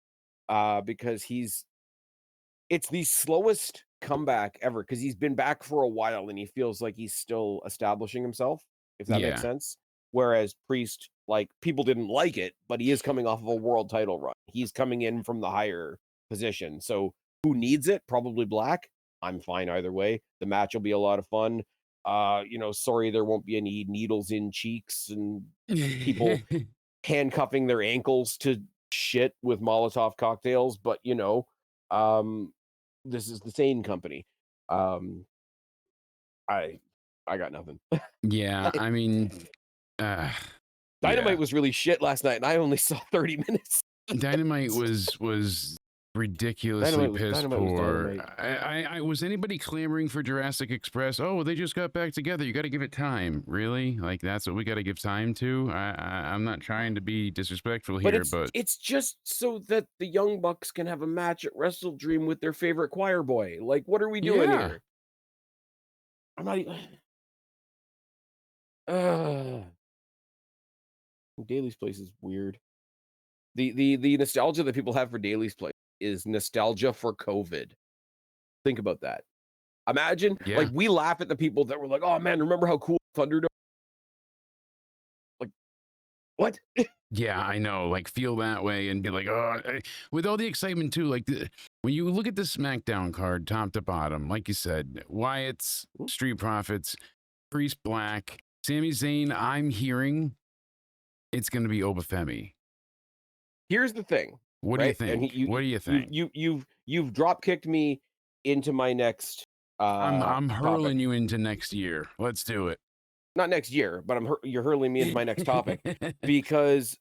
because it's the slowest comeback ever, because he's been back for a while and he feels like he's still establishing himself, if that makes sense. Whereas Priest, like, people didn't like it, but he is coming off of a world title run. He's coming in from the higher position. So who needs it? Probably Black. I'm fine either way. The match will be a lot of fun. Sorry there won't be any needles in cheeks and people handcuffing their ankles to shit with Molotov cocktails, but this is the same company. I got nothing. Yeah, I mean, Dynamite was really shit last night, and I only saw 30 minutes. Dynamite was ridiculously piss poor. Was anybody clamoring for Jurassic Express? Oh, they just got back together. You got to give it time. Really? Like, that's what we got to give time to? I'm not trying to be disrespectful here, but it's just so that the Young Bucks can have a match at Wrestle Dream with their favorite choir boy. Like, what are we doing here? I'm not even. Daly's Place is weird. The nostalgia that people have for Daly's Place is nostalgia for COVID. Think about that. Imagine, like, we laugh at the people that were like, "Oh man, remember how cool Thunderdome?" Like, what? Yeah, I know. Like, feel that way and be like, oh, with all the excitement too. Like, when you look at the SmackDown card, top to bottom, like you said, Wyatt's, Street Profits, Priest Black, Sami Zayn. I'm hearing it's going to be Obafemi. Here's the thing. What do you think? What do you think? You've drop kicked me into my next. I'm hurling you into next year. Let's do it. Not next year, but you're hurling me into my next topic, because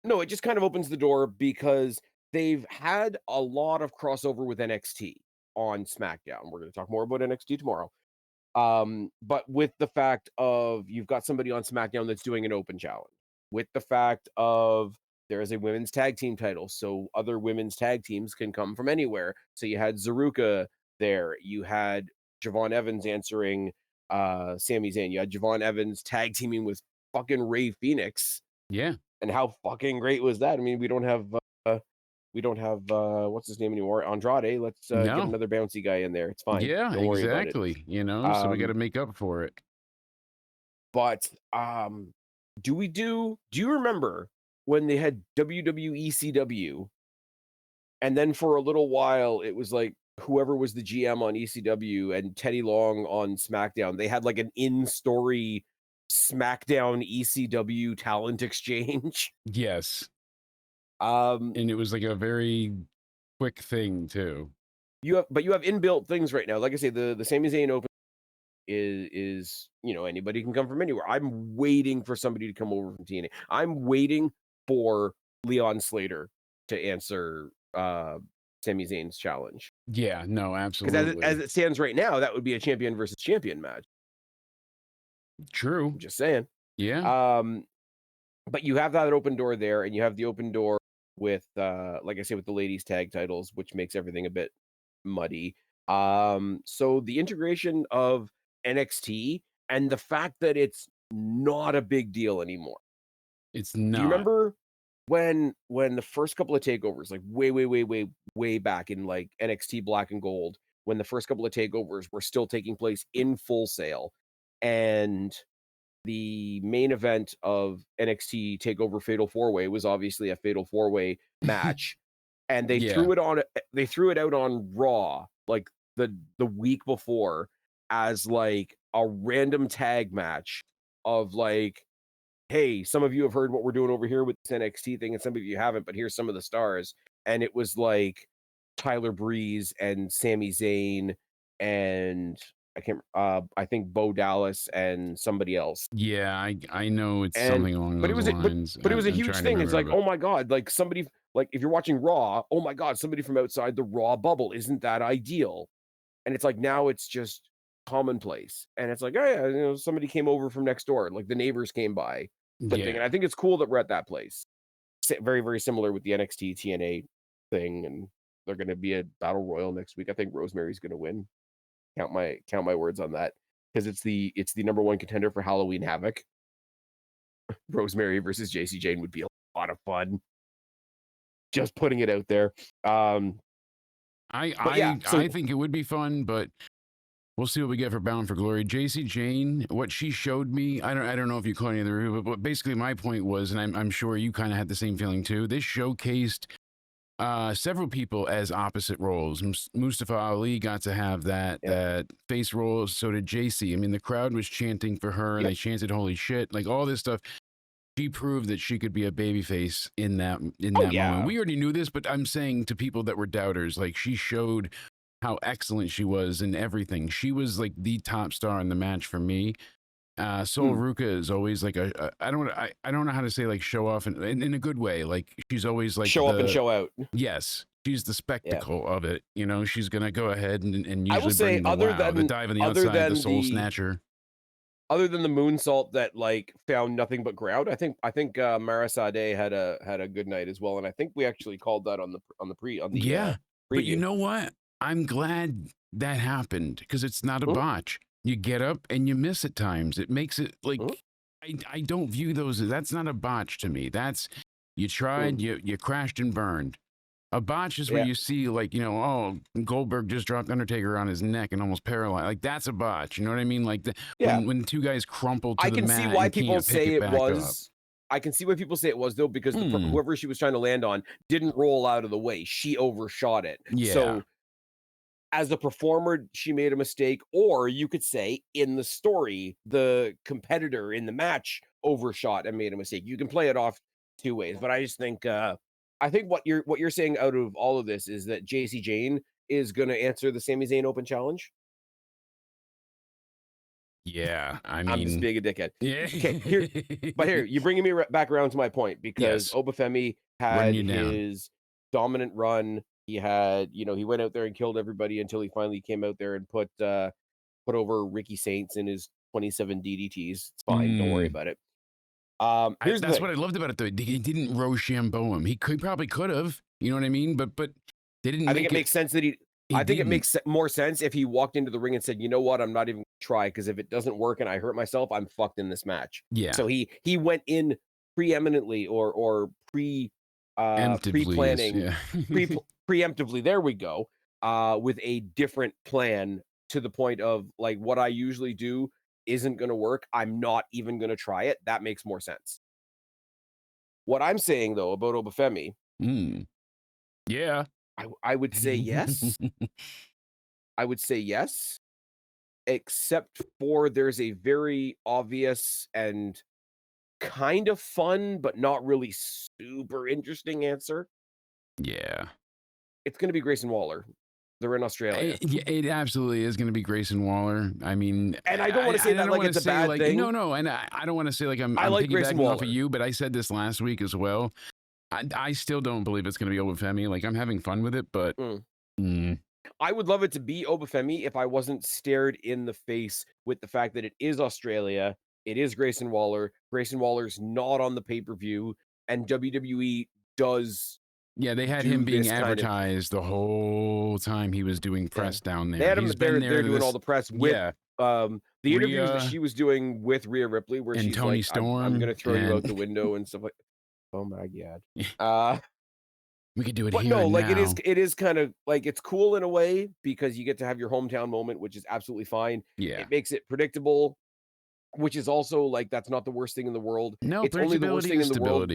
it just kind of opens the door, because they've had a lot of crossover with NXT on SmackDown. We're going to talk more about NXT tomorrow. But with the fact of you've got somebody on SmackDown that's doing an open challenge, with the fact of there is a women's tag team title, so other women's tag teams can come from anywhere. So you had Zaruka there, you had Javon Evans answering Sami Zayn, you had Javon Evans tag teaming with fucking Ray Phoenix. Yeah. And how fucking great was that? I mean, we don't have what's his name anymore, Andrade. Let's get another bouncy guy in there. It's fine. Yeah, don't worry exactly. About it. So we got to make up for it. But do you remember when they had WWE CW And then for a little while, it was like whoever was the GM on ECW and Teddy Long on SmackDown, they had like an in-story SmackDown ECW talent exchange. Yes. And it was like a very quick thing too. You have inbuilt things right now. Like I say, the Sami Zayn Open is anybody can come from anywhere. I'm waiting for somebody to come over from TNA. I'm waiting for Leon Slater to answer Sami Zayn's challenge. Yeah, no, absolutely. Because as it stands right now, that would be a champion versus champion match. True. I'm just saying. Yeah. But you have that open door there, and you have the open door with like I say, with the ladies tag titles, which makes everything a bit muddy. So the integration of NXT and the fact that it's not a big deal anymore. It's not. Do you remember when the first couple of takeovers, like way back in like NXT Black and Gold, when the first couple of takeovers were still taking place in Full Sail, and the main event of NXT Takeover Fatal 4-Way was obviously a Fatal 4-Way match, and they threw it out on Raw like the week before as like a random tag match of like, hey, some of you have heard what we're doing over here with this NXT thing, and some of you haven't, but here's some of the stars. And it was like Tyler Breeze and Sami Zayn and I think Bo Dallas and somebody else. Yeah, I know it's something along those lines. But it was a huge thing. It's like, oh my God, like somebody, like if you're watching Raw, oh my God, somebody from outside the Raw bubble. Isn't that ideal? And it's like, now it's just commonplace. And it's like, oh yeah, somebody came over from next door. Like the neighbors came by. Thing. And I think it's cool that we're at that place. Very, very similar with the NXT TNA thing. And they're going to be a battle royal next week. I think Rosemary's going to win. Count my words on that, because it's the number one contender for Halloween Havoc. Rosemary versus JC Jane would be a lot of fun. Just putting it out there. I think it would be fun, but we'll see what we get for Bound for Glory. JC Jane, what she showed me, I don't know if you caught any of the review, but basically my point was, and I'm sure you kind of had the same feeling too, this showcased several people as opposite roles. Mustafa Ali got to have that face role. So did JC. I mean, the crowd was chanting for her, and they chanted "Holy shit!" Like all this stuff. She proved that she could be a babyface in that moment. We already knew this, but I'm saying to people that were doubters, like she showed how excellent she was in everything. She was like the top star in the match for me. Sol Ruka is always like I don't know how to say like show off in a good way. Like she's always like show up and show out. Yes, she's the spectacle of it. She's gonna go ahead and usually I will say, bring the dive on the outside, the soul snatcher. Other than the moonsault that like found nothing but ground, I think Mara Sade had a good night as well, and I think we actually called that on the preview. But you know what? I'm glad that happened, because it's not a botch. You get up and you miss at times. It makes it like I don't view those as, that's not a botch to me. That's you tried, you crashed and burned. A botch is where you see like, Goldberg just dropped Undertaker on his neck and almost paralyzed. Like that's a botch. You know what I mean? Like when two guys crumpled to the mat. I can see why people say it was. I can see why people say it was though, because whoever she was trying to land on didn't roll out of the way. She overshot it. Yeah. So as a performer, she made a mistake, or you could say in the story, the competitor in the match overshot and made a mistake. You can play it off two ways, but I just think what you're saying out of all of this is that JC Jane is going to answer the Sami Zayn Open Challenge. Yeah, I mean, I'm just being a dickhead. Yeah. Okay, here you're bringing me back around to my point, because Obafemi had his dominant run. He had, he went out there and killed everybody until he finally came out there and put over Ricky Saints in his 27 DDTs. It's fine. Don't worry about it. That's what I loved about it, though. He didn't Rochambeau him. He probably could have. You know what I mean? But they didn't. I think it makes sense that I think it makes more sense if he walked into the ring and said, "You know what? I'm not even going to try, because if it doesn't work and I hurt myself, I'm fucked in this match." Yeah. So he went in preeminently or pre-planning, preemptively. There we go. With a different plan, to the point of like, what I usually do isn't going to work. I'm not even going to try it. That makes more sense. What I'm saying though about Obafemi, yeah, I would say yes. I would say yes, except for there's a very obvious and kind of fun, but not really super interesting answer. Yeah. It's gonna be Grayson Waller. They're in Australia. It absolutely is going to be Grayson Waller. I mean, and I don't want to say that like it's a bad thing. No, and I don't want to say like I'm like piggybacking off of you, but I said this last week as well. I still don't believe it's going to be Obafemi. Like, I'm having fun with it, but I would love it to be Obafemi if I wasn't stared in the face with the fact that it is Australia. It is Grayson Waller. Grayson Waller's not on the pay-per-view, and WWE does. Yeah, they had him being advertised the whole time he was doing press down there. They had him they're doing all the press with the interviews that she was doing with Rhea Ripley, where she's Tony like, Storm, I'm gonna throw you out the window and stuff like. Oh my god. We could do it but here. No, and like now. it is kind of like it's cool in a way because you get to have your hometown moment, which is absolutely fine. Yeah. It makes it predictable, which is also like that's not the worst thing in the world. No, it's only the worst thing in the world.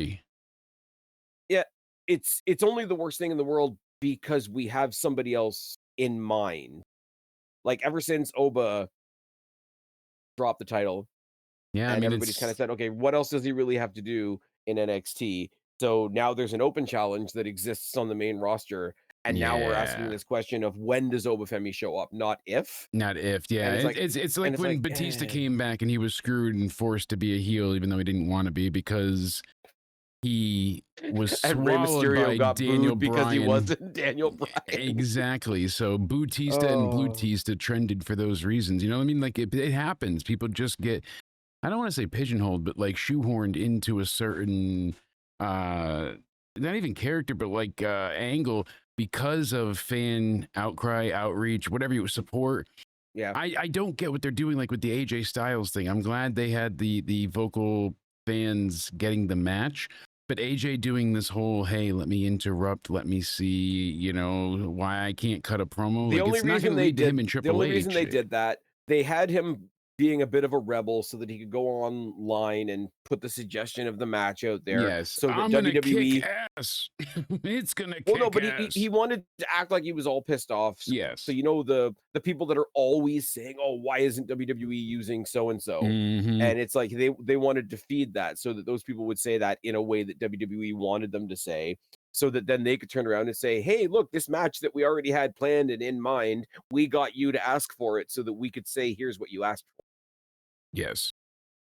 Yeah, it's only the worst thing in the world because we have somebody else in mind. Like ever since Oba dropped the title, yeah, and everybody's kind of said, okay, what else does he really have to do in NXT? So now there's an open challenge that exists on the main roster. And now we're asking this question of when does Obafemi show up, not if. Not if, yeah. It's like when Batista came back and he was screwed and forced to be a heel, even though he didn't want to be because he was swallowed by Daniel Bryan. Because he wasn't Daniel Bryan. Exactly. So Bautista and Blutista trended for those reasons. You know what I mean? Like it happens. People just get, I don't want to say pigeonholed, but like shoehorned into a certain not even character, but like angle because of fan outcry, outreach, whatever you support. Yeah, I don't get what they're doing, like with the AJ Styles thing. I'm glad they had the vocal fans getting the match, but AJ doing this whole, hey, let me interrupt, let me see, you know, why I can't cut a promo. The only reason they did him in Triple H. The only reason they did that, they had him being a bit of a rebel so that he could go online and put the suggestion of the match out there. Yes, so that I'm WWE kick ass. It's gonna kick no, but ass. He wanted to act like he was all pissed off. Yes. So you know the people that are always saying, "Oh, why isn't WWE using so and so?" And it's like they wanted to feed that so that those people would say that in a way that WWE wanted them to say. So that then they could turn around and say, hey, look, this match that we already had planned and in mind, we got you to ask for it so that we could say, here's what you asked for. Yes.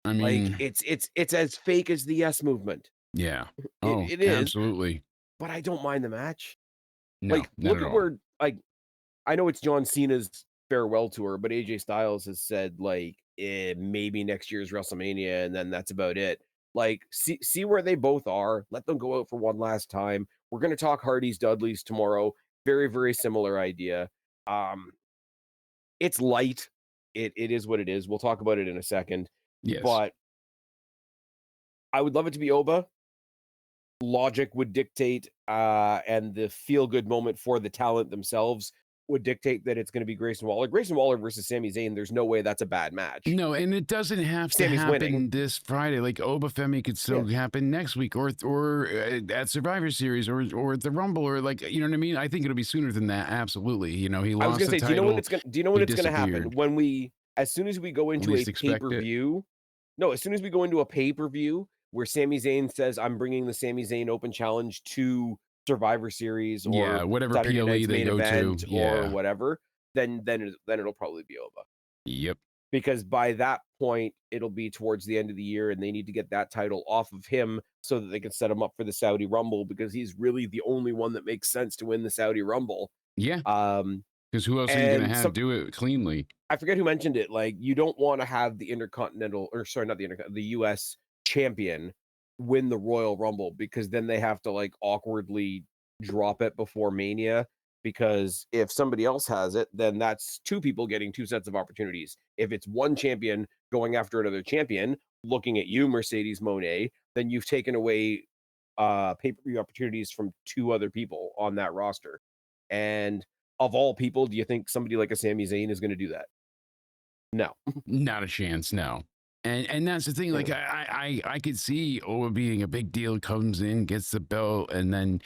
I mean, like it's as fake as the Yes movement. Yeah. It is. Absolutely. But I don't mind the match. No, like, look at where, like, I know it's John Cena's farewell tour, but AJ Styles has said, like, maybe next year's WrestleMania, and then that's about it. Like, see where they both are. Let them go out for one last time. We're going to talk Hardy's Dudleys tomorrow. Very, very similar idea. It's light. It is what it is. We'll talk about it in a second. Yes. But I would love it to be Oba. Logic would dictate, and the feel-good moment for the talent themselves would dictate that it's going to be Grayson Waller. Grayson Waller versus Sami Zayn, there's no way that's a bad match. No, and it doesn't have to happen this Friday. Like Obafemi could still happen next week, or at Survivor Series, or at the Rumble, or like, you know what I mean. I think it'll be sooner than that. Absolutely. You know, he lost. I was going to say, do you know when it's going to happen? When as soon as we go into a pay-per-view. No, as soon as we go into a pay-per-view where Sami Zayn says, I'm bringing the Sami Zayn Open Challenge to Survivor Series or whatever Saturday PLE Night's they main go event to, or whatever, then it'll probably be Oba. Yep. Because by that point, it'll be towards the end of the year, and they need to get that title off of him so that they can set him up for the Saudi Rumble, because he's really the only one that makes sense to win the Saudi Rumble. Yeah. Because who else are you going to have do it cleanly? I forget who mentioned it. Like, you don't want to have the the U.S. champion win the Royal Rumble, because then they have to like awkwardly drop it before Mania, because if somebody else has it, then that's two people getting two sets of opportunities. If it's one champion going after another champion, looking at you, Mercedes Moné, then you've taken away pay-per-view opportunities from two other people on that roster. And of all people, do you think somebody like a Sami Zayn is going to do that? No. Not a chance, no. And that's the thing, like I could see Oba being a big deal, comes in, gets the belt, and then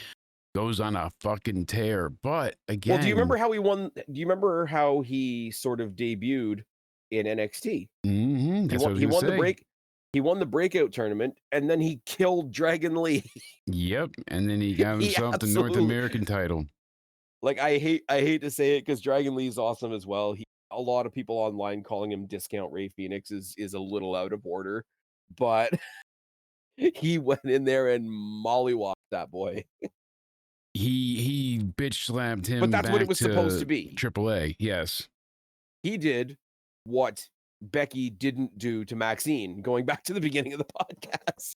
goes on a fucking tear. But again, well, do you remember how he won? Do you remember how he sort of debuted in NXT? He won the break. He won the breakout tournament, and then he killed Dragon Lee. Yep, and then he got himself the North American title. Like I hate to say it because Dragon Lee's awesome as well. A lot of people online calling him Discount Ray Phoenix is a little out of order, but he went in there and mollywopped that boy. He bitch slapped him. But that's what it was supposed to be. AAA, yes. He did what Becky didn't do to Maxine, going back to the beginning of the podcast.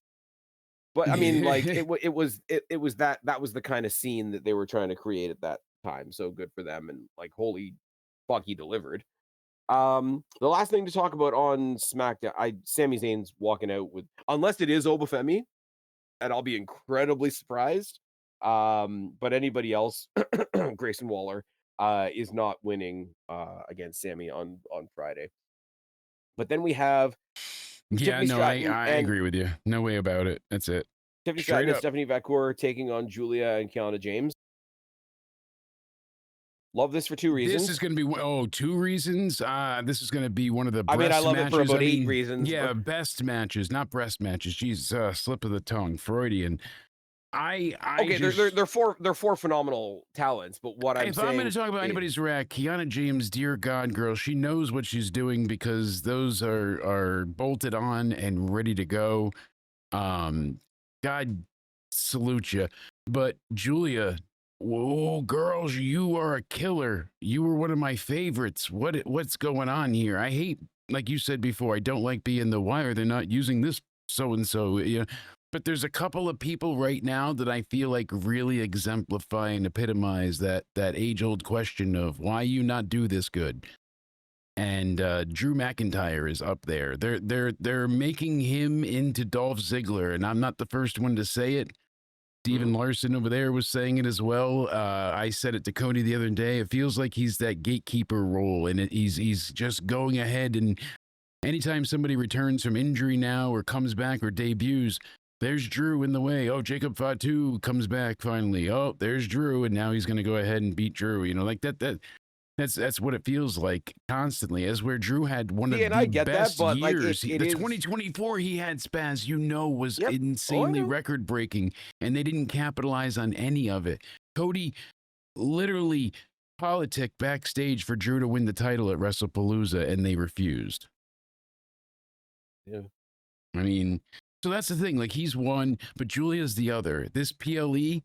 But I mean, like it was that was the kind of scene that they were trying to create at that time. So good for them, and like holy fuck, he delivered. The last thing to talk about on SmackDown, Sami Zayn's walking out with, unless it is Obafemi, and I'll be incredibly surprised. But anybody else, Grayson Waller, is not winning against Sami on Friday. But then we have Tiffany Stratton, I agree with you. No way about it. That's it. Tiffany Stratton and Stephanie Vacour taking on Julia and Kiana James. Love this for 2 reasons. This is going to be 2 reasons. This is going to be one of the best I love matches. it for about 8 reasons. Yeah, best matches, not breast matches. Jeez, slip of the tongue, Freudian. They're four phenomenal talents, but what I'm saying, if I'm going to talk about anybody's rack, Kiana James, dear God, girl, she knows what she's doing because those are bolted on and ready to go. God salute you. But Julia, whoa, girls, you are a killer. You were one of my favorites. What's going on here? I hate, like you said before, I don't like being why are they not using this so-and-so, you know? But there's a couple of people right now that I feel like really exemplify and epitomize that age-old question of why you not do this good. And Drew McIntyre is up there. They're making him into Dolph Ziggler, and I'm not the first one to say it. Steven Larson over there was saying it as well. I said it to Cody the other day. It feels like he's that gatekeeper role, and he's just going ahead. And anytime somebody returns from injury now or comes back or debuts, there's Drew in the way. Oh, Jacob Fatu comes back finally. Oh, there's Drew, and now he's going to go ahead and beat Drew. You know, like that's what it feels like constantly. As where Drew had one of the best years. The 2024 he had, Spaz, was insanely record breaking, and they didn't capitalize on any of it. Cody literally politicked backstage for Drew to win the title at WrestlePalooza, and they refused. Yeah, I mean. So that's the thing, like he's one, but Julia's the other. This PLE,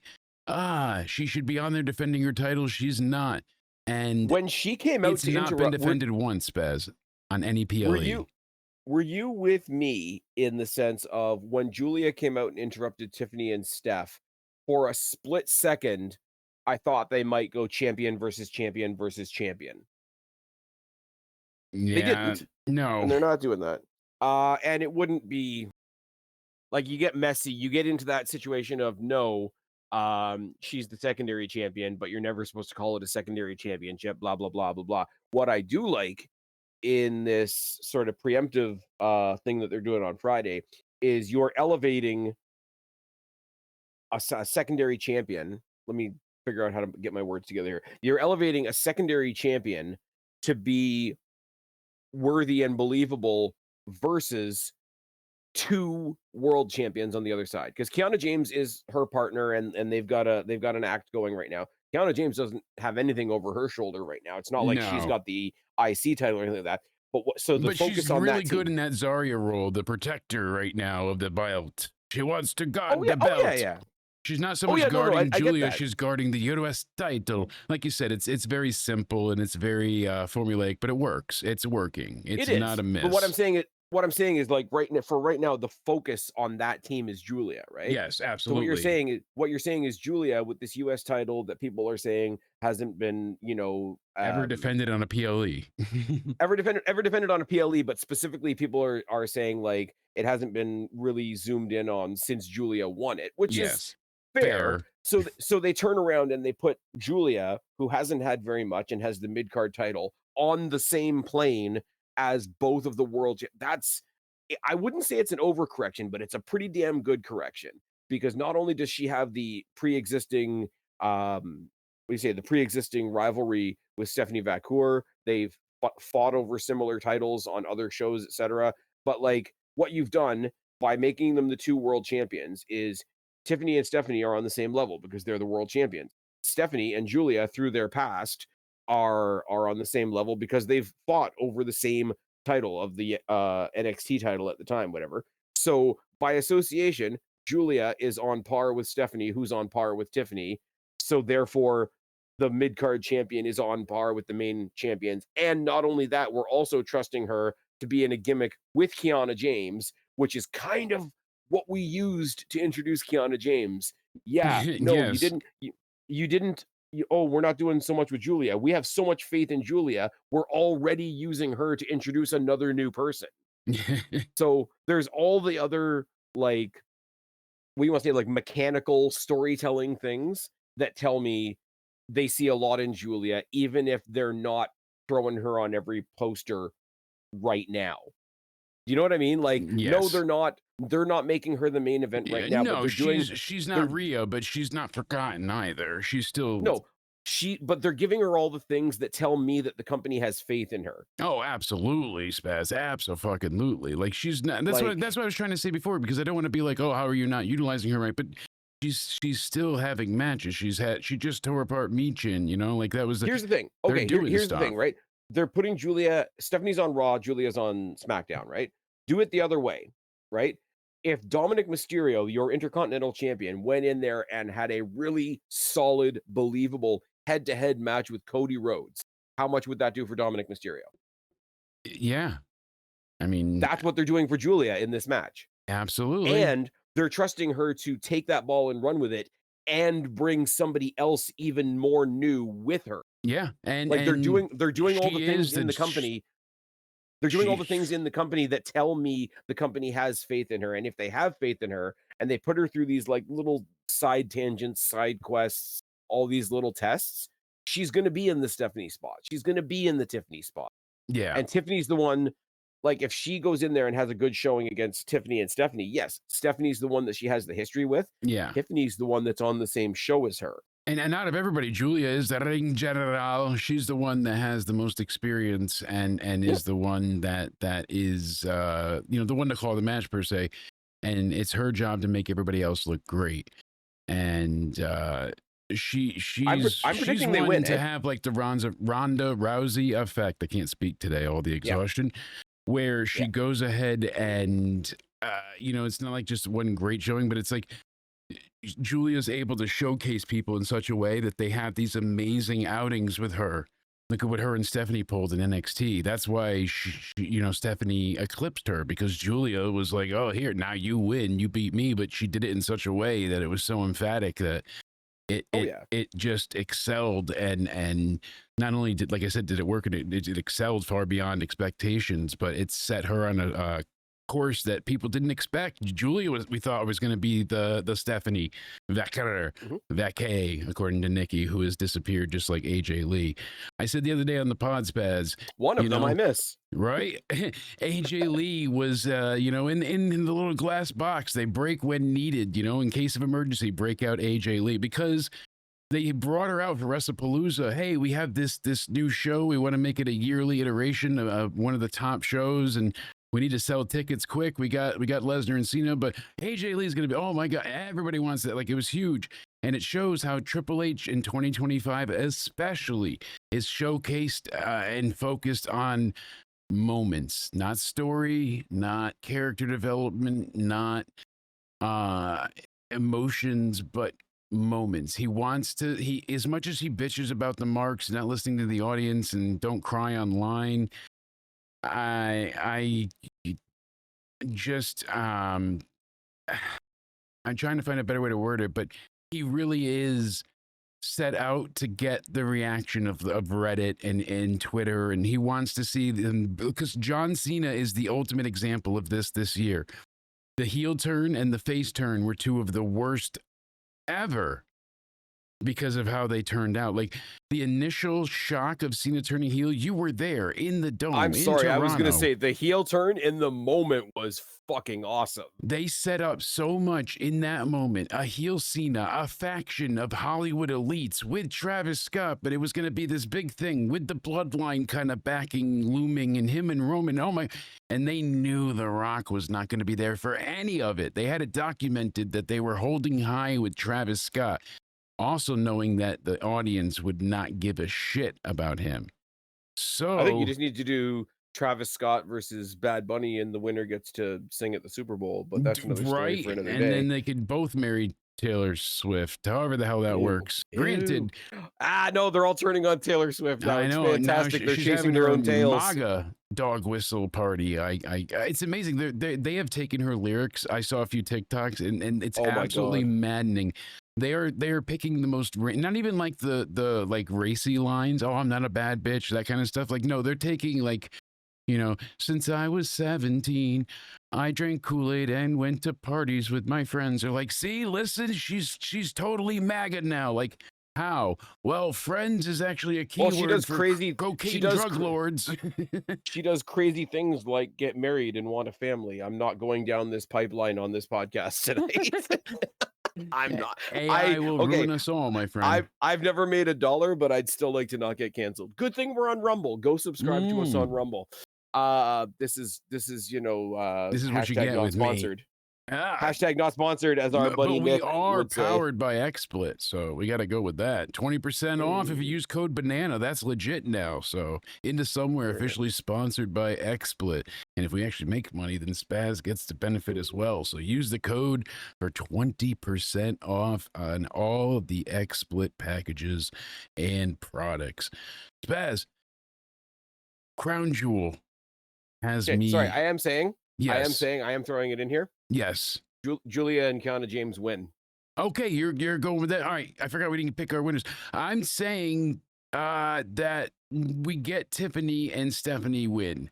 she should be on there defending her title. She's not. And when she came out, it's not been defended once, Spaz, on any PLE. Were you with me in the sense of when Julia came out and interrupted Tiffany and Steph for a split second, I thought they might go champion versus champion versus champion. Yeah, they didn't. No. And they're not doing that. And it wouldn't be like you get messy, you get into that situation of she's the secondary champion, but you're never supposed to call it a secondary championship, blah, blah, blah, blah, blah. What I do like in this sort of preemptive thing that they're doing on Friday is you're elevating a secondary champion. Let me figure out how to get my words together here. You're elevating a secondary champion to be worthy and believable versus 2 world champions on the other side, because Kiana James is her partner, and they've got an act going right now. Kiana James doesn't have anything over her shoulder right now. It's not like she's got the IC title or anything like that. But focus she's on really that good in that Zarya role, the protector right now of the belt. She wants to guard the belt. Yeah. She's not so much guarding Julia, she's guarding the US title. Like you said, it's very simple and it's very formulaic, but it works. It's working. It's not a miss. But what I'm saying is like right now, the focus on that team is Julia, right? Yes, absolutely. So what you're saying is Julia with this US title that people are saying hasn't been, ever defended on a PLE. ever defended on a PLE, but specifically people are saying like it hasn't been really zoomed in on since Julia won it, which is fair. So they turn around and they put Julia, who hasn't had very much and has the mid-card title, on the same plane as both of the world. I wouldn't say it's an overcorrection, but it's a pretty damn good correction, because not only does she have the pre-existing what do you say, the pre-existing rivalry with Stephanie Vacour. They've fought over similar titles on other shows, etc. But like what you've done by making them the two world champions is Tiffany and Stephanie are on the same level because they're the world champions. Stephanie and Julia, through their past, are on the same level because they've fought over the same title of the NXT title at the time, whatever. So by association, Julia is on par with Stephanie, who's on par with Tiffany. So therefore, the mid-card champion is on par with the main champions. And not only that, we're also trusting her to be in a gimmick with Kiana James, which is kind of what we used to introduce Kiana James. Yeah, no, yes. you didn't. Oh, we're not doing so much with Julia. We have so much faith in Julia. We're already using her to introduce another new person. So there's all the other, like, what do you want to say, like mechanical storytelling things that tell me they see a lot in Julia, even if they're not throwing her on every poster right now. Do you know what I mean? Like, yes. No, they're not. They're not making her the main event right now. No, but she's not Rhea, but she's not forgotten either. She's still but they're giving her all the things that tell me that the company has faith in her. Oh, absolutely, Spaz. Absolutely. Like she's not. That's what I was trying to say before, because I don't want to be like, oh, how are you not utilizing her right? But she's still having matches. She just tore apart Michin, you know, like that was. Here's the thing. Okay, here's the thing, right? They're putting Stephanie's on Raw, Julia's on SmackDown, right? Do it the other way, right? If Dominic Mysterio, your Intercontinental Champion, went in there and had a really solid, believable head-to-head match with Cody Rhodes, how much would that do for Dominic Mysterio? Yeah. I mean, that's what they're doing for Julia in this match. Absolutely. And they're trusting her to take that ball and run with it and bring somebody else even more new with her. Yeah. And like they're doing all the things in the company. They're doing all the things in the company that tell me the company has faith in her. And if they have faith in her and they put her through these like little side tangents, side quests, all these little tests, she's going to be in the Stephanie spot. She's going to be in the Tiffany spot. Yeah. And Tiffany's the one, like if she goes in there and has a good showing against Tiffany and Stephanie, yes, Stephanie's the one that she has the history with. Yeah. Tiffany's the one that's on the same show as her. And out of everybody, Julia is the ring general. She's the one that has the most experience and is the one that is the one to call the match per se. And it's her job to make everybody else look great. And she's predicting they one win, to have like the Ronda Rousey effect. I can't speak today, all the exhaustion, where she goes ahead and it's not like just one great showing, but it's like Julia's able to showcase people in such a way that they have these amazing outings with her. Look at what her and Stephanie pulled in NXT. That's why Stephanie eclipsed her, because Julia was like, oh, here, now you win, you beat me. But she did it in such a way that it was so emphatic that it just excelled. And not only did, like I said, did it work, and it excelled far beyond expectations, but it set her on a course that people didn't expect. Julia we thought was going to be the Stephanie Vaquer, according to Nikki, who has disappeared just like AJ Lee. I said the other day on the pod, Spaz, one of them I miss. Right? AJ Lee was in the little glass box. They break when needed, in case of emergency, break out AJ Lee, because they brought her out for WrestlePalooza. Hey, we have this new show. We want to make it a yearly iteration of one of the top shows, and we need to sell tickets quick. We got Lesnar and Cena, but AJ Lee is going to be, oh my God, everybody wants that. Like, it was huge. And it shows how Triple H in 2025 especially is showcased and focused on moments, not story, not character development, not emotions, but moments. He wants to, as much as he bitches about the marks, not listening to the audience and don't cry online, I just I'm trying to find a better way to word it, but he really is set out to get the reaction of Reddit and Twitter, and he wants to see them, because John Cena is the ultimate example of this year. The heel turn and the face turn were two of the worst ever because of how they turned out. Like the initial shock of Cena turning heel, you were there in the dome. I'm sorry, I was gonna say the heel turn in the moment was fucking awesome. They set up so much in that moment. A heel Cena, a faction of Hollywood elites with Travis Scott, but it was gonna be this big thing with the bloodline kind of backing, looming, and him and Roman. Oh my! And they knew The Rock was not going to be there for any of it. They had it documented that they were holding high with Travis Scott, also knowing that the audience would not give a shit about him. So I think you just need to do Travis Scott versus Bad Bunny, and the winner gets to sing at the Super Bowl. But that's another story for another day. And then they could both marry Taylor Swift, however the hell that works. Granted, no, they're all turning on Taylor Swift now. I know, it's fantastic. They're chasing their own tails. MAGA dog whistle party. It's amazing. They have taken her lyrics. I saw a few TikToks, and it's absolutely maddening. They are picking the most, not even like the like racy lines. Oh, I'm not a bad bitch, that kind of stuff. Like, no, they're taking like, you know, since I was 17, I drank Kool-Aid and went to parties with my friends. They're like, see, listen, she's totally MAGA now. Like, how? Well, friends is actually a key word. She does for crazy cocaine drug lords. She does crazy things like get married and want a family. I'm not going down this pipeline on this podcast tonight. I'm not. AI will ruin us all, my friend. I've never made $1, but I'd still like to not get canceled. Good thing we're on Rumble. Go subscribe to us on Rumble. This is you know this is what you get not with sponsored. Me. Hashtag not sponsored, as our buddy Nick would say. We are powered by XSplit, so we got to go with that. 20% off if you use code BANANA. That's legit now. So Into Somewhere officially sponsored by XSplit. And if we actually make money, then Spaz gets to benefit as well. So use the code for 20% off on all of the XSplit packages and products. Spaz, Crown Jewel has me. Sorry, I am saying I am throwing it in here. Yes. Julia and Kiana James win. Okay, you're going with that. All right, I forgot we didn't pick our winners. I'm saying that we get Tiffany and Stephanie win.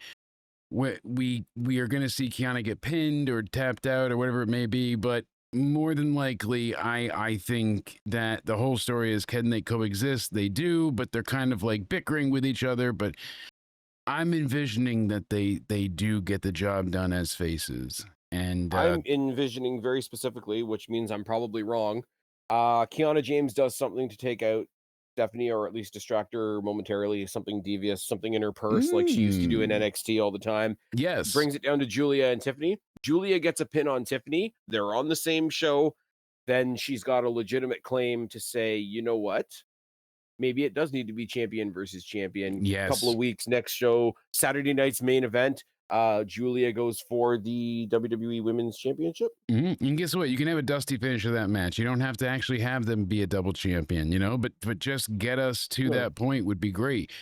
We are going to see Kiana get pinned or tapped out or whatever it may be, but more than likely, I think that the whole story is, can they coexist? They do, but they're kind of like bickering with each other. But I'm envisioning that they do get the job done as faces. And I'm envisioning very specifically, which means I'm probably wrong. Kiana James does something to take out Stephanie, or at least distract her momentarily, something devious, something in her purse, like she used to do in NXT all the time. Yes. Brings it down to Julia and Tiffany. Julia gets a pin on Tiffany. They're on the same show. Then she's got a legitimate claim to say, you know what? Maybe it does need to be champion versus champion. Yes. A couple of weeks, next show, Saturday night's main event. Julia goes for the WWE Women's Championship. And guess what? You can have a dusty finish of that match. You don't have to actually have them be a double champion, you know, but just get us to that point would be great.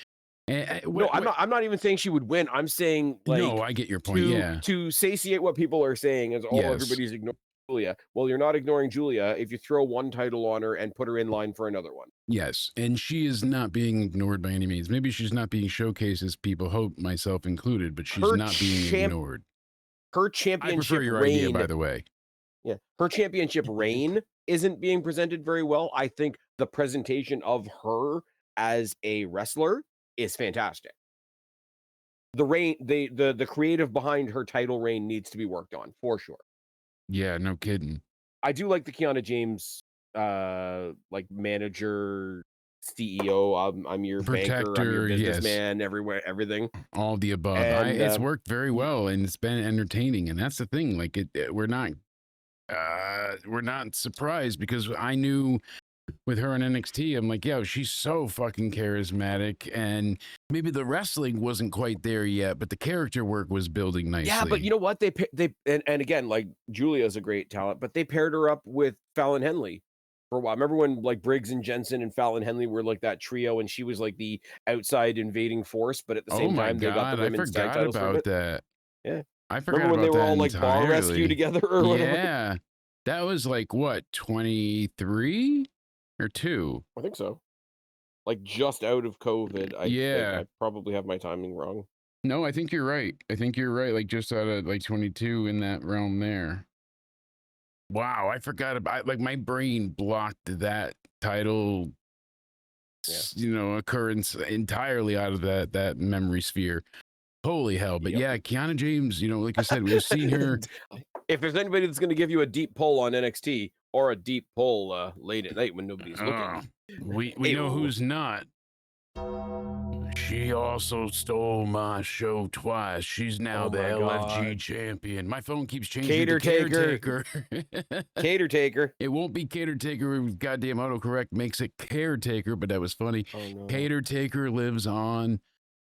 I'm not even saying she would win. I'm saying, like, no, I get your point. To satiate what people are saying is everybody's ignoring Julia. Well, you're not ignoring Julia if you throw one title on her and put her in line for another one. Yes, and she is not being ignored by any means. Maybe she's not being showcased as people hope, myself included, but she's not being ignored. Her championship I prefer your idea, by the way. Yeah, her championship reign isn't being presented very well. I think the presentation of her as a wrestler is fantastic. The reign, the creative behind her title reign needs to be worked on for sure. Yeah, no kidding. I do like the Kiana James, like manager, CEO. I'm your protector, banker, I'm your businessman, everywhere, everything. All the above. And, it's worked very well, and it's been entertaining. And that's the thing. Like we're not surprised, because I knew with her on NXT, I'm like, yo, she's so fucking charismatic, and maybe the wrestling wasn't quite there yet, but the character work was building nicely. Yeah, but you know what? They and again, like, Julia's a great talent, but they paired her up with Fallon Henley for a while. Remember when, like, Briggs and Jensen and Fallon Henley were like that trio, and she was like the outside invading force, but at the same time, they got the women's tag titles from it. That. Yeah, I forgot remember when they were all like entirely. Bar Rescue together or whatever? Yeah, that was like what, 23 or 2? I think so. Like just out of COVID. I probably have my timing wrong. No, I think you're right. Like just out of like 22, in that realm there. Wow, I forgot about, like, my brain blocked that title, occurrence entirely out of that memory sphere. Holy hell. But yeah, Kiana James, like I said, we've seen her. If there's anybody that's going to give you a deep pull on NXT or a deep pull late at night when nobody's looking, we know who's not. She also stole my show twice. She's now the LFG champion. My phone keeps changing Cater to Caretaker. Cater Taker. It won't be Cater Taker. Goddamn autocorrect makes it Caretaker, but that was funny. Oh, no. Cater Taker lives on.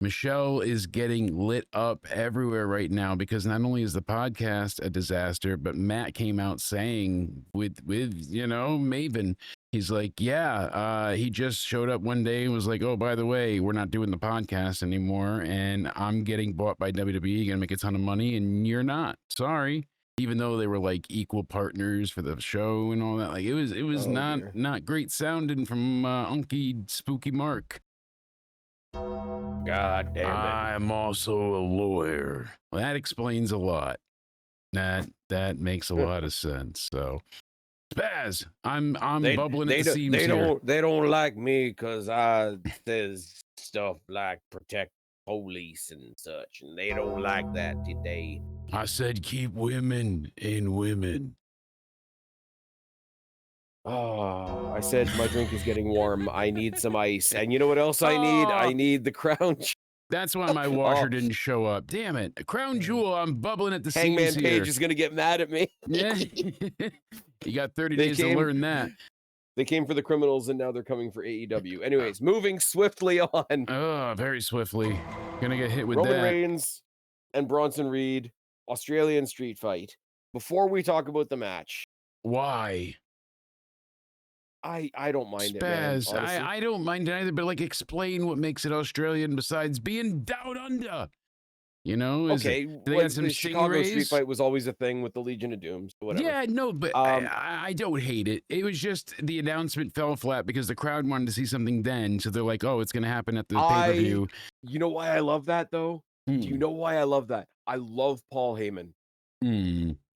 Michelle is getting lit up everywhere right now because not only is the podcast a disaster, but Matt came out saying with Maven, he's like, he just showed up one day and was like, oh, by the way, we're not doing the podcast anymore, and I'm getting bought by WWE, gonna make a ton of money, and you're not. Sorry. Even though they were like equal partners for the show and all that, like it was not great sounding from Unky Spooky Mark. God damn it. I'm also a lawyer. Well, that explains a lot. That makes a lot of sense. So, Spaz, I'm bubbling at the seams here. They don't like me because I says stuff like protect police and such, and they don't like that today. I said keep women in women. Oh, I said my drink is getting warm. I need some ice. And you know what else I need? I need the crown. That's why my washer didn't show up. Damn it. Crown Jewel, I'm bubbling at the seams Hangman Page is going to get mad at me. Yeah. You got 30 days to learn that. They came for the criminals, and now they're coming for AEW. Anyways, moving swiftly on. Oh, very swiftly. Gonna get hit with Roman Reigns and Bronson Reed, Australian street fight. Before we talk about the match. Why? I don't mind Spaz, it, man. I don't mind it either, but like explain what makes it Australian besides being down under. They got some the Chicago street fight was always a thing with the Legion of Doom. So whatever. Yeah, no, but I don't hate it. It was just the announcement fell flat because the crowd wanted to see something then, so they're like, "Oh, it's going to happen at the pay-per-view." You know why I love that though? Do you know why I love that? I love Paul Heyman.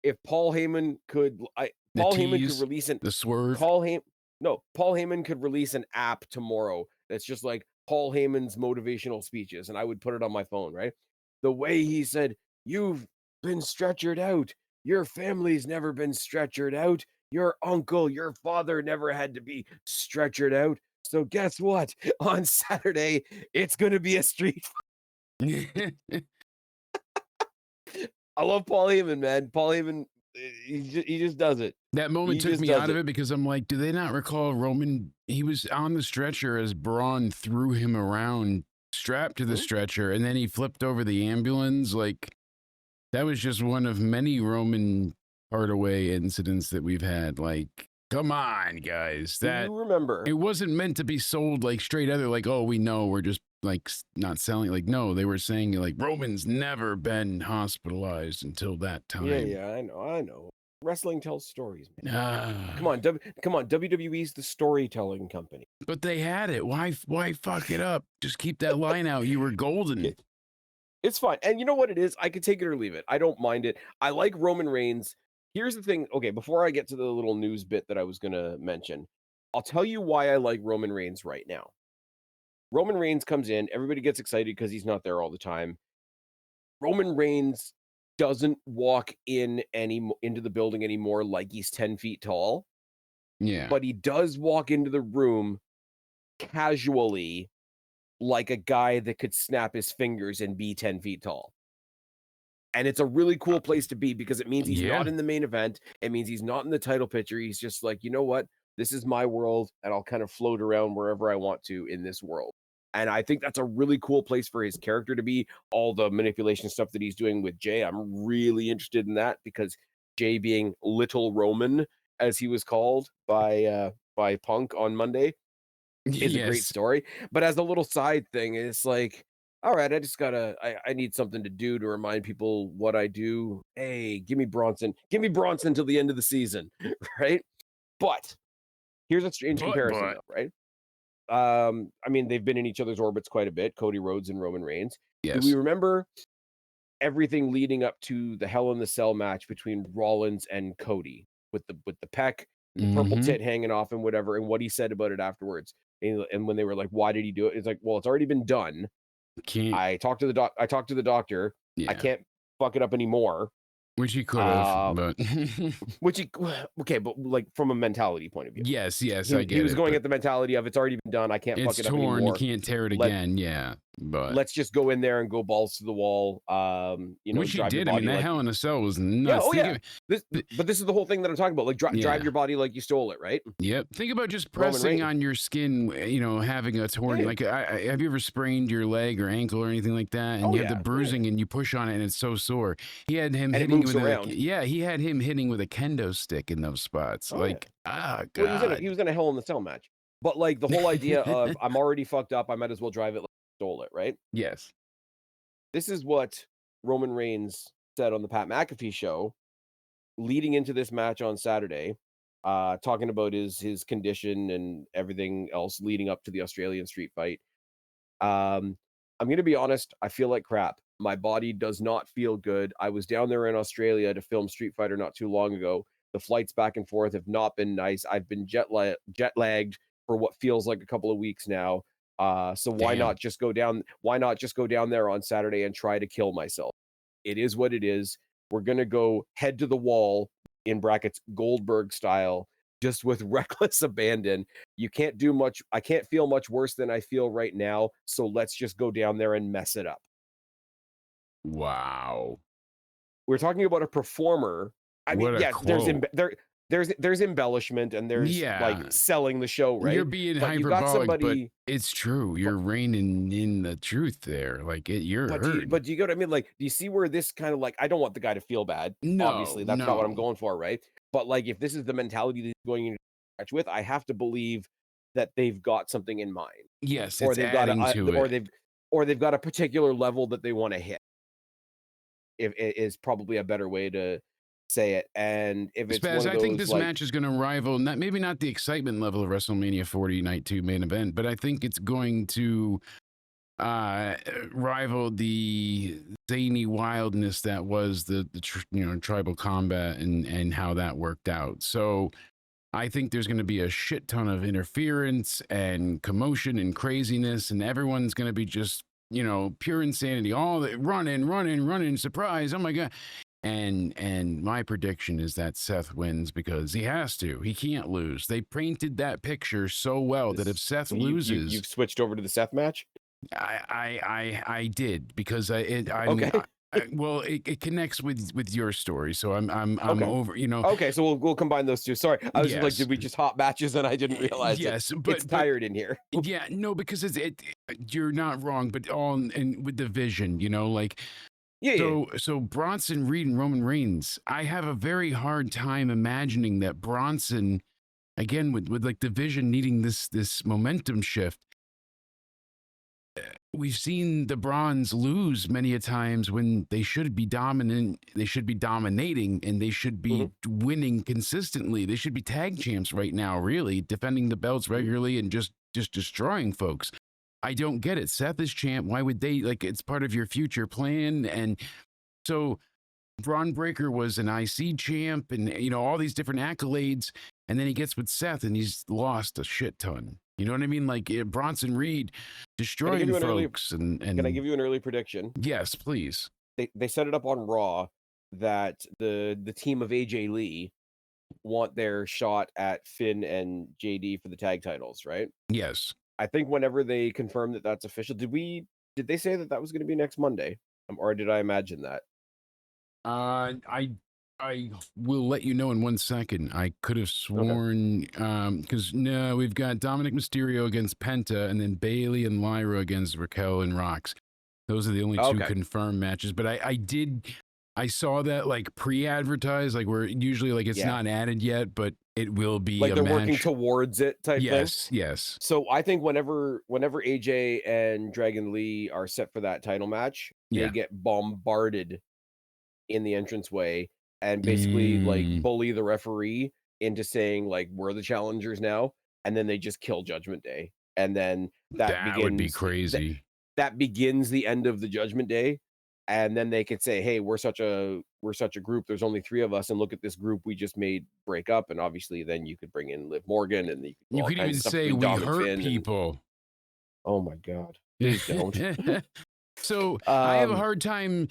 If Paul Heyman could, Paul Heyman could release the swerve. Paul Heyman could release an app tomorrow that's just like Paul Heyman's motivational speeches, and I would put it on my phone, right? The way he said, "You've been stretchered out. Your family's never been stretchered out. Your uncle, your father never had to be stretchered out. So guess what? On Saturday, it's going to be a street fight." I love Paul Heyman, man. Paul Heyman, he just does it. That moment took me out of it because I'm like, do they not recall Roman? He was on the stretcher as Braun threw him around, strapped to the stretcher, and then he flipped over the ambulance. Like, that was just one of many Roman part-away incidents that we've had. Like, come on, guys. That, do you remember? It wasn't meant to be sold like straight out. Like, oh, we know, we're just like not selling. Like, no, they were saying like Roman's never been hospitalized until that time. Yeah, I know. Wrestling tells stories, man. Come on, WWE's the storytelling company. But they had it. Why fuck it up? Just keep that line out. You were golden. It's fine. And you know what it is? I could take it or leave it. I don't mind it. I like Roman Reigns. Here's the thing. Okay, before I get to the little news bit that I was going to mention, I'll tell you why I like Roman Reigns right now. Roman Reigns comes in. Everybody gets excited because he's not there all the time. Roman Reigns doesn't walk into the building anymore like he's 10 feet tall. Yeah. But he does walk into the room casually like a guy that could snap his fingers and be 10 feet tall. And it's a really cool place to be because it means he's not in the main event. It means he's not in the title picture. He's just like, you know what? This is my world, and I'll kind of float around wherever I want to in this world. And I think that's a really cool place for his character to be. All the manipulation stuff that he's doing with Jay, I'm really interested in that because Jay being Little Roman, as he was called by Punk on Monday, is a great story. But as a little side thing, it's like, all right, I need something to do to remind people what I do. Hey, give me Bronson till the end of the season, right? But here's a strange comparison, though, right? I mean, they've been in each other's orbits quite a bit, Cody Rhodes and Roman Reigns. Yes. Do we remember everything leading up to the Hell in the Cell match between Rollins and Cody with the Peck the purple tit hanging off and whatever, and what he said about it afterwards. And when they were like, why did he do it? It's like, well, it's already been done. I talked to the doctor. I can't fuck it up anymore. Which he could have, but okay, but like from a mentality point of view. Yes, I get it. He was going at the mentality of it's already been done. I can't fuck it up anymore. You can't tear it again. Yeah, but let's just go in there and go balls to the wall. Which he did. I mean, that Hell in a Cell was nuts. But this is the whole thing that I'm talking about. Like drive your body like you stole it, right? Yep. Think about just pressing on your skin. Having a torn. Yeah. Like, have you ever sprained your leg or ankle or anything like that? And you have the bruising, and you push on it, and it's so sore. He had him hitting with he had him hitting with a kendo stick in those spots. God. Well, he was in a Hell in the Cell match. But like the whole idea of I'm already fucked up, I might as well drive it like I stole it, right? Yes. This is what Roman Reigns said on the Pat McAfee show leading into this match on Saturday, talking about his condition and everything else leading up to the Australian street fight. I'm going to be honest, I feel like crap. My body does not feel good. I was down there in Australia to film Street Fighter not too long ago. The flights back and forth have not been nice. I've been jet lagged for what feels like a couple of weeks now. So why not just go down? Why not just go down there on Saturday and try to kill myself? It is what it is. We're going to go head to the wall, in brackets, Goldberg style, just with reckless abandon. You can't do much. I can't feel much worse than I feel right now. So let's just go down there and mess it up. Wow. We're talking about a performer. I mean, yes, there's embellishment and there's like selling the show, right? You're being hyperbolic, but it's true. You're reining in the truth there. Like you're hurt. But do you get what I mean? Like, do you see where this kind of like, I don't want the guy to feel bad. No, obviously, that's not what I'm going for, right? But like, if this is the mentality that he's going into the match with, I have to believe that they've got something in mind. Yes, or they've got they've got a particular level that they want to hit. If it is probably a better way to say it. And if it's Spaz, I think this match is going to rival maybe not the excitement level of WrestleMania 40 Night 2 main event, but I think it's going to rival the zany wildness that was the tribal combat and how that worked out. So I think there's going to be a shit ton of interference and commotion and craziness, and everyone's going to be just pure insanity. All the running, surprise! Oh my god! And my prediction is that Seth wins because he has to. He can't lose. They painted that picture so well that if Seth loses, you've switched over to the Seth match. I did because it connects with your story, so I'm over. Okay, so we'll combine those two. Sorry, I was like, did we just hop matches and I didn't realize? Yes, but it's tired in here. Yeah, no, because you're not wrong, but all and with the vision, like. So Bronson Reed and Roman Reigns, I have a very hard time imagining that Bronson, again with like the vision needing this momentum shift. We've seen the Bronze lose many a times when they should be dominant, they should be dominating, and they should be winning consistently. They should be tag champs right now, really, defending the belts regularly and just destroying folks. I don't get it. Seth is champ. Why would they, it's part of your future plan? And so Braun Breaker was an IC champ and, all these different accolades. And then he gets with Seth and he's lost a shit ton. You know what I mean? Like Bronson Reed destroying folks. Can I give you an early prediction? Yes, please. They set it up on Raw that the team of AJ Lee want their shot at Finn and JD for the tag titles, right? Yes. I think whenever they confirm that that's official, did they say that was going to be next Monday, or did I imagine that? I will let you know in 1 second. I could have sworn because no, we've got Dominic Mysterio against Penta, and then Bailey and Lyra against Raquel and Rox. Those are the only two confirmed matches. But I saw that like pre-advertised, like where usually like it's not added yet, but it will be like they're match. Working towards it type thing. Yes. So I think whenever AJ and Dragon Lee are set for that title match, they get bombarded in the entranceway and basically like bully the referee into saying like we're the challengers now, and then they just kill Judgment Day, and then that begins, would be crazy. That begins the end of the Judgment Day. and then they could say, hey, we're such a group, there's only 3 of us, and look at this group we just made break up. And obviously then you could bring in Liv Morgan, and you could even say we hurt people. Oh my God, please don't. So I have a hard time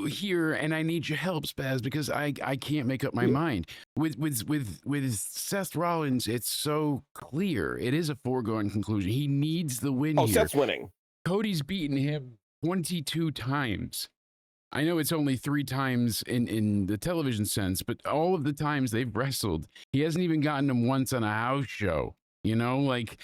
here, and I need your help, Spaz, because I can't make up my mind. With Seth Rollins, it's so clear. It is a foregone conclusion. He needs the win here. Seth's winning. Cody's beaten him 22 times. I know it's only 3 times in the television sense, but all of the times they've wrestled, he hasn't even gotten him once on a house show. You know, like,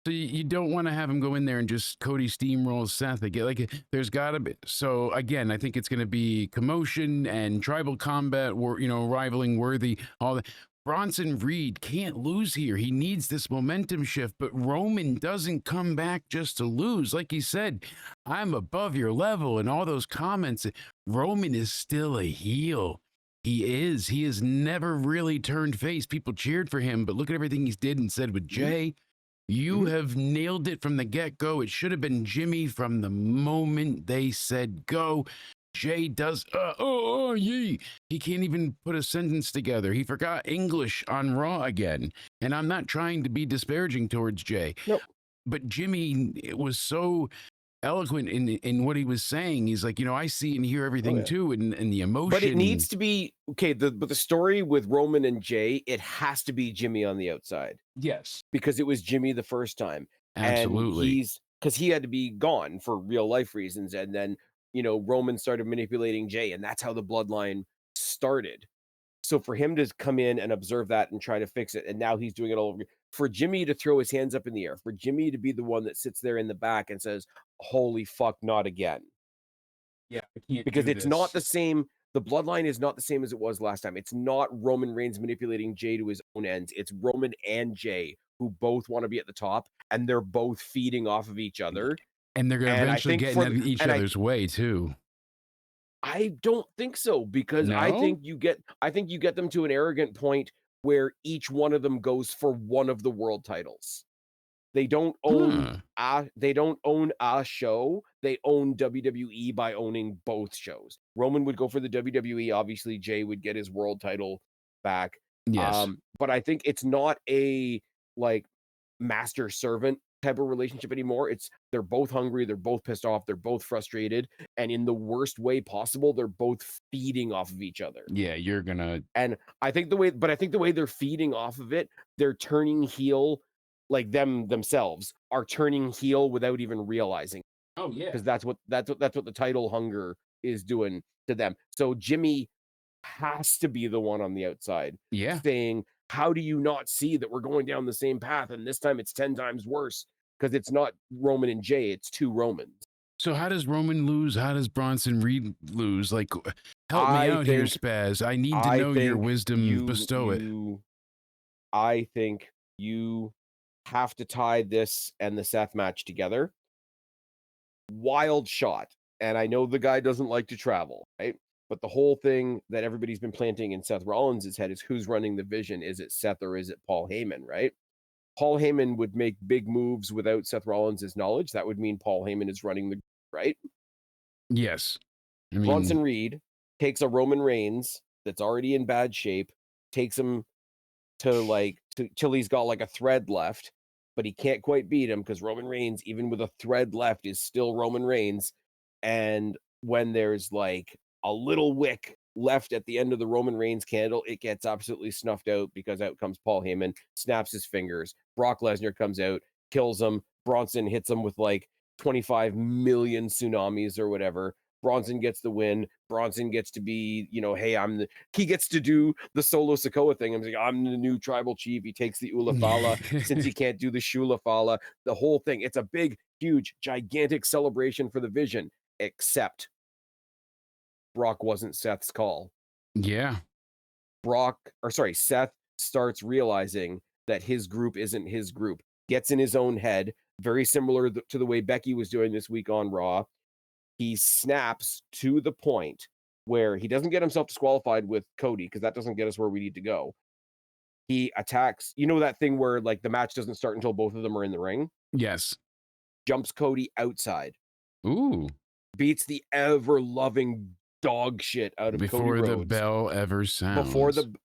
so you don't want to have him go in there and just Cody steamrolls Seth again. Like, there's got to be. So again, I think it's going to be commotion and tribal combat, rivaling worthy. All that. Bronson Reed can't lose here. He needs this momentum shift, but Roman doesn't come back just to lose. Like he said, I'm above your level, and all those comments. Roman is still a heel. He is. He has never really turned face. People cheered for him, but look at everything he's did and said with Jay. You have nailed it from the get-go. It should have been Jimmy from the moment they said go. Jay does, yee. He can't even put a sentence together. He forgot English on Raw again. And I'm not trying to be disparaging towards Jay. Nope. But Jimmy was so eloquent in what he was saying. He's like, I see and hear everything too, and the emotion. But it needs to be, okay, but the story with Roman and Jay, it has to be Jimmy on the outside. Yes. Because it was Jimmy the first time. Absolutely. And because he had to be gone for real life reasons. And then, Roman started manipulating Jay, and that's how the bloodline started. So for him to come in and observe that and try to fix it, and now he's doing it all over. For Jimmy to throw his hands up in the air, for Jimmy to be the one that sits there in the back and says, holy fuck, not again. Yeah, I can't, because it's not the same. The bloodline is not the same as it was last time. It's not Roman Reigns manipulating Jay to his own ends. It's Roman and Jay who both want to be at the top, and they're both feeding off of each other. And they're going to eventually get in each other's way too. I don't think so, because I think you get them to an arrogant point where each one of them goes for one of the world titles. They don't own a show. They own WWE by owning both shows. Roman would go for the WWE. Obviously, Jay would get his world title back. Yes. But I think it's not a master servant type of relationship anymore. They're both hungry, they're both pissed off, they're both frustrated, and in the worst way possible, they're both feeding off of each other. Yeah, and I think the way they're feeding off of it, they're turning heel, like themselves are turning heel without even realizing. Oh yeah. Because that's what the title hunger is doing to them. So Jimmy has to be the one on the outside saying, how do you not see that we're going down the same path? And this time it's 10 times worse, because it's not Roman and Jay, it's 2 Romans. So how does Roman lose? How does Bronson Reed lose? Like, help me out here, Spaz. I need to know your wisdom. Bestow it. I think you have to tie this and the Seth match together. Wild shot. And I know the guy doesn't like to travel, right? But the whole thing that everybody's been planting in Seth Rollins' head is, who's running the vision? Is it Seth or is it Paul Heyman, right? Paul Heyman would make big moves without Seth Rollins' knowledge. That would mean Paul Heyman is running the, right? Yes. Bronson Reed takes a Roman Reigns that's already in bad shape, takes him to till he's got like a thread left, but he can't quite beat him, because Roman Reigns, even with a thread left, is still Roman Reigns. And when there's like a little wick left at the end of the Roman Reigns candle, it gets absolutely snuffed out, because out comes Paul Heyman, snaps his fingers. Brock Lesnar comes out, kills him. Bronson hits him with like 25 million tsunamis or whatever. Bronson gets the win. Bronson gets to be, hey, he gets to do the Solo Sikoa thing. I'm the new tribal chief. He takes the Ula Fala since he can't do the Shula Fala. The whole thing. It's a big, huge, gigantic celebration for the vision, except Brock wasn't Seth's call. Yeah. Seth starts realizing that his group isn't his group. Gets in his own head, very similar to the way Becky was doing this week on Raw. He snaps to the point where he doesn't get himself disqualified with Cody, because that doesn't get us where we need to go. He attacks, that thing where like the match doesn't start until both of them are in the ring? Yes. Jumps Cody outside. Ooh. beats the ever-loving dog shit out of Cody Rhodes. Before the bell ever sounds.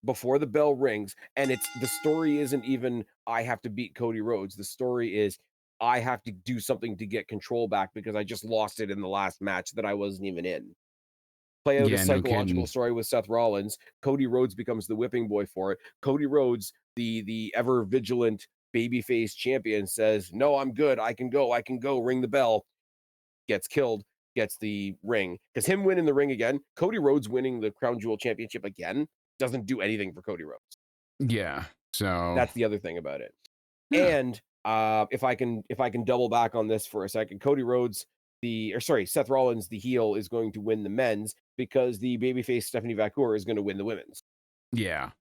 Before the bell rings. And it's the story isn't even, I have to beat Cody Rhodes. The story is, I have to do something to get control back because I just lost it in the last match that I wasn't even in. Play out a psychological story with Seth Rollins. Cody Rhodes becomes the whipping boy for it. Cody Rhodes, the ever vigilant babyface champion, says, no, I'm good. I can go. Ring the bell. Gets killed, gets the ring. Because him winning the ring again, Cody Rhodes winning the Crown Jewel Championship again, doesn't do anything for Cody Rhodes. Yeah. So that's the other thing about it. Yeah. And if I can double back on this for a second, Cody Rhodes, Seth Rollins, the heel, is going to win the men's because the babyface Stephanie Vacour is going to win the women's. Yeah.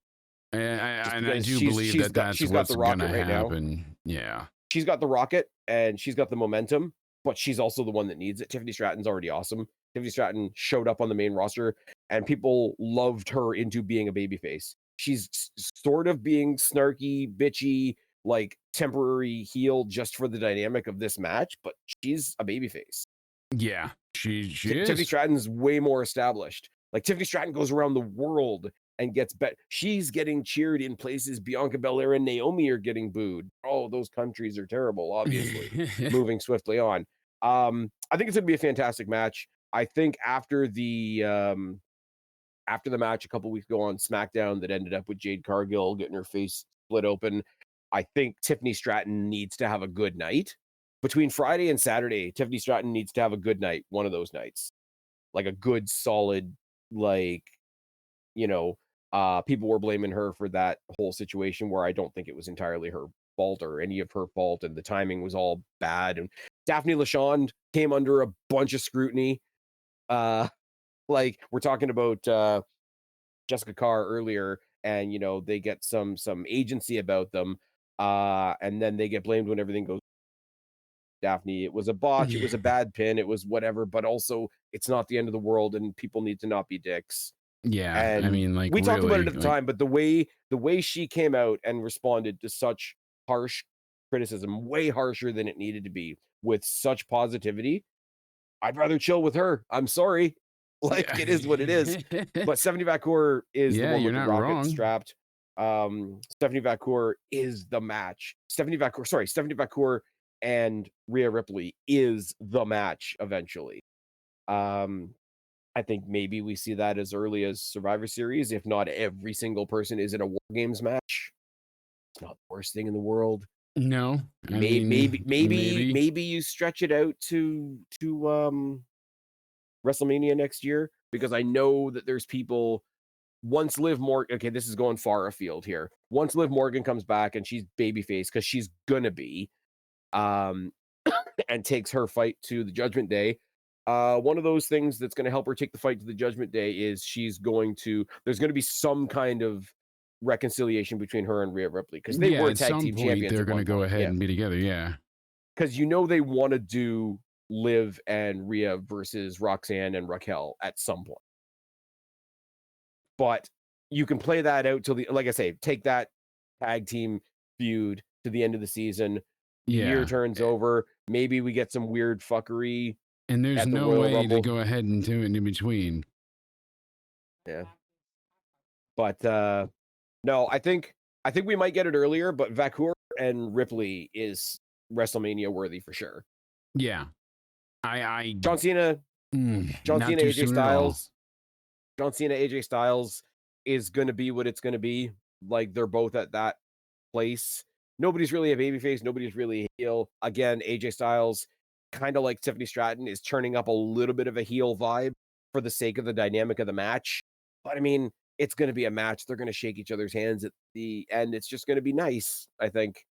And I do believe that's what's going to happen. Yeah. She's got the rocket and she's got the momentum, but she's also the one that needs it. Tiffany Stratton's already awesome. Tiffany Stratton showed up on the main roster and people loved her into being a babyface. She's sort of being snarky, bitchy, like temporary heel just for the dynamic of this match, but she's a babyface. Yeah, she is. Tiffany Stratton's way more established. Like Tiffany Stratton goes around the world and gets bet. She's getting cheered in places Bianca Belair and Naomi are getting booed. Oh, those countries are terrible, obviously. Moving swiftly on. I think it's gonna be a fantastic match. I think after the match a couple weeks ago on SmackDown that ended up with Jade Cargill getting her face split open, I think Tiffany Stratton needs to have a good night. Between Friday and Saturday, Tiffany Stratton needs to have a good night, one of those nights. Like a good, solid, like, people were blaming her for that whole situation where I don't think it was entirely her fault or any of her fault, and the timing was all bad. And Daphne LaShawn came under a bunch of scrutiny. Like we're talking about Jessica Carr earlier, and they get some agency about them, and then they get blamed when everything goes. Daphne, it was a botch, it was a bad pin, it was whatever, but also it's not the end of the world, and people need to not be dicks. Yeah, and I mean, like we talked about it at the like, time, but the way she came out and responded to such harsh criticism, way harsher than it needed to be, with such positivity, I'd rather chill with her. I'm sorry. Like, it is what it is. But Stephanie Vacour is the one with the rocket strapped. Stephanie Vacour is the match. Stephanie Vacour and Rhea Ripley is the match eventually. I think maybe we see that as early as Survivor Series, if not every single person is in a War Games match. It's not the worst thing in the world. No. Maybe you stretch it out to WrestleMania next year, because I know that there's people. Once Liv Morgan, okay, this is going far afield here. Once Liv Morgan comes back and she's babyface, because she's gonna be, and takes her fight to the Judgment Day. One of those things that's going to help her take the fight to the Judgment Day is there's going to be some kind of reconciliation between her and Rhea Ripley, because they were tag team champions. They're going to go ahead and be together. Yeah. Because they want to do Liv and Rhea versus Roxanne and Raquel at some point. But you can play that out till like I say, take that tag team feud to the end of the season. Yeah. Year turns over. Maybe we get some weird fuckery. And there's no way to go ahead and do it in between. Yeah. But no, I think we might get it earlier, but Vacour and Ripley is WrestleMania worthy for sure. Yeah. John Cena, AJ Styles. John Cena, AJ Styles is going to be what it's going to be. Like, they're both at that place. Nobody's really a babyface. Nobody's really a heel. Again, AJ Styles, kind of like Tiffany Stratton, is turning up a little bit of a heel vibe for the sake of the dynamic of the match. But I mean, it's going to be a match. They're going to shake each other's hands at the end. It's just going to be nice, I think.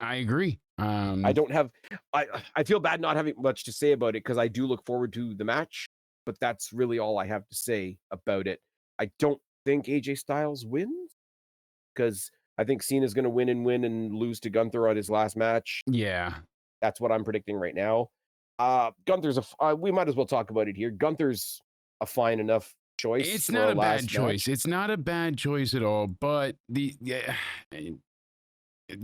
I agree. I feel bad not having much to say about it, because I do look forward to the match, but that's really all I have to say about it. I don't think AJ Styles wins, because I think Cena's going to win and lose to Gunther on his last match. Yeah. That's what I'm predicting right now. Gunther's we might as well talk about it here. Gunther's a fine enough choice. It's not a bad choice. It's not a bad choice at all, but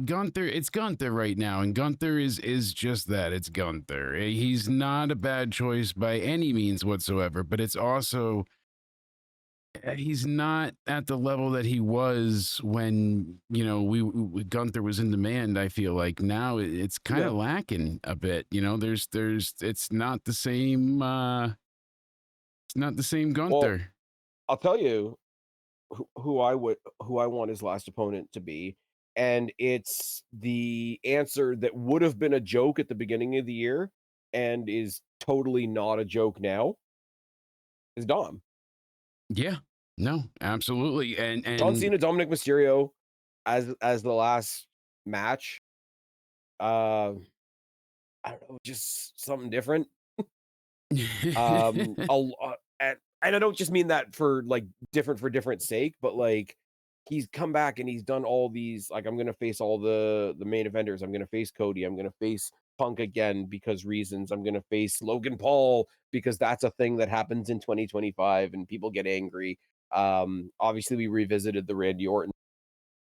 Gunther, it's Gunther right now, and Gunther is just that. It's Gunther. He's not a bad choice by any means whatsoever, but it's also he's not at the level that he was when, you know, we Gunther was in demand. I feel like now it's kind of lacking a bit. You know, it's not the same. It's not the same Gunther. Well, I'll tell you who I want his last opponent to be, and it's the answer that would have been a joke at the beginning of the year and is totally not a joke now. Is Dom. Yeah. No, absolutely. And John Cena, Dominic Mysterio as the last match. I don't know, just something different. And I don't just mean that for like different for different sake, but like he's come back and he's done all these, like, I'm gonna face all the main eventers. I'm gonna face Cody. I'm gonna face Punk again because reasons. I'm gonna face Logan Paul because that's a thing that happens in 2025 and people get angry. Obviously we revisited the Randy Orton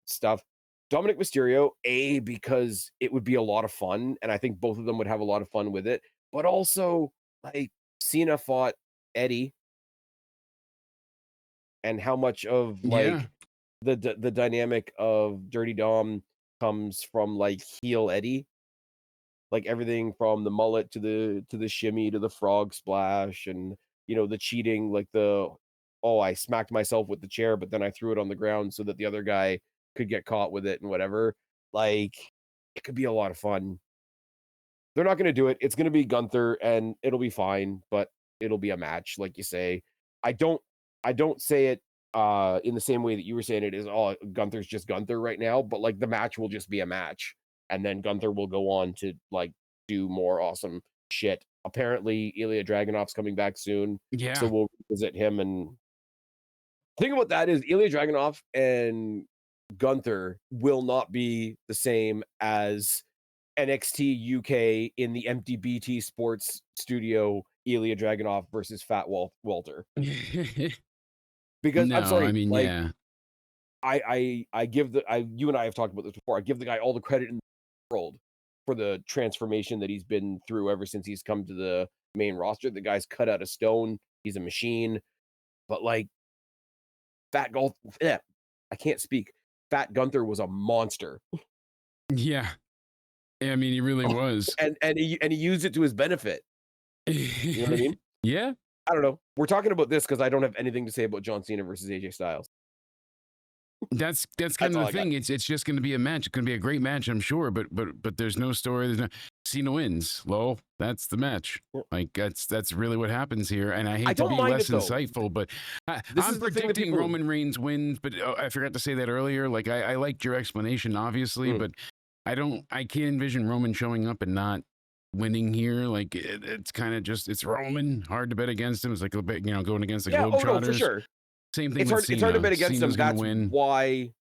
stuff. Dominic Mysterio, because it would be a lot of fun, and I think both of them would have a lot of fun with it, but also like Cena fought Eddie, and how much of like the dynamic of Dirty Dom comes from like heel Eddie, like everything from the mullet to the shimmy to the frog splash, and you know, the cheating, like I smacked myself with the chair, but then I threw it on the ground so that the other guy could get caught with it and whatever. Like, it could be a lot of fun. They're not going to do it. It's going to be Gunther and it'll be fine, but it'll be a match, like you say. I don't say it in the same way that you were saying it is, Gunther's just Gunther right now, but like the match will just be a match, and then Gunther will go on to like do more awesome shit. Apparently Ilya Dragunov's coming back soon. Yeah. So we'll visit him. And the thing about that is Ilya Dragunov and Gunther will not be the same as NXT UK in the empty BT Sports studio, Ilya Dragunov versus Fat Walter. Because no, I'm sorry, I mean, like, yeah. I give you and I have talked about this before. I give the guy all the credit in the world for the transformation that he's been through ever since he's come to the main roster. The guy's cut out of stone. He's a machine. But like I can't speak. Fat Gunther was a monster. Yeah. I mean, he really was. And he used it to his benefit. You know what I mean? Yeah. I don't know. We're talking about this because I don't have anything to say about John Cena versus AJ Styles. That's kind of the thing. It's just going to be a match. It's going to be a great match, I'm sure. But there's no story. There's no Cena wins. Lol, that's the match. Like that's really what happens here. And I hate to be less insightful, but I'm predicting Roman Reigns wins. But I forgot to say that earlier. Like I liked your explanation, obviously, but I can't envision Roman showing up and not winning here. Like it's kind of just, it's Roman. Hard to bet against him. It's like a bit, going against the Globetrotters. No, for sure. Same thing. It's hard to bet against him. That's why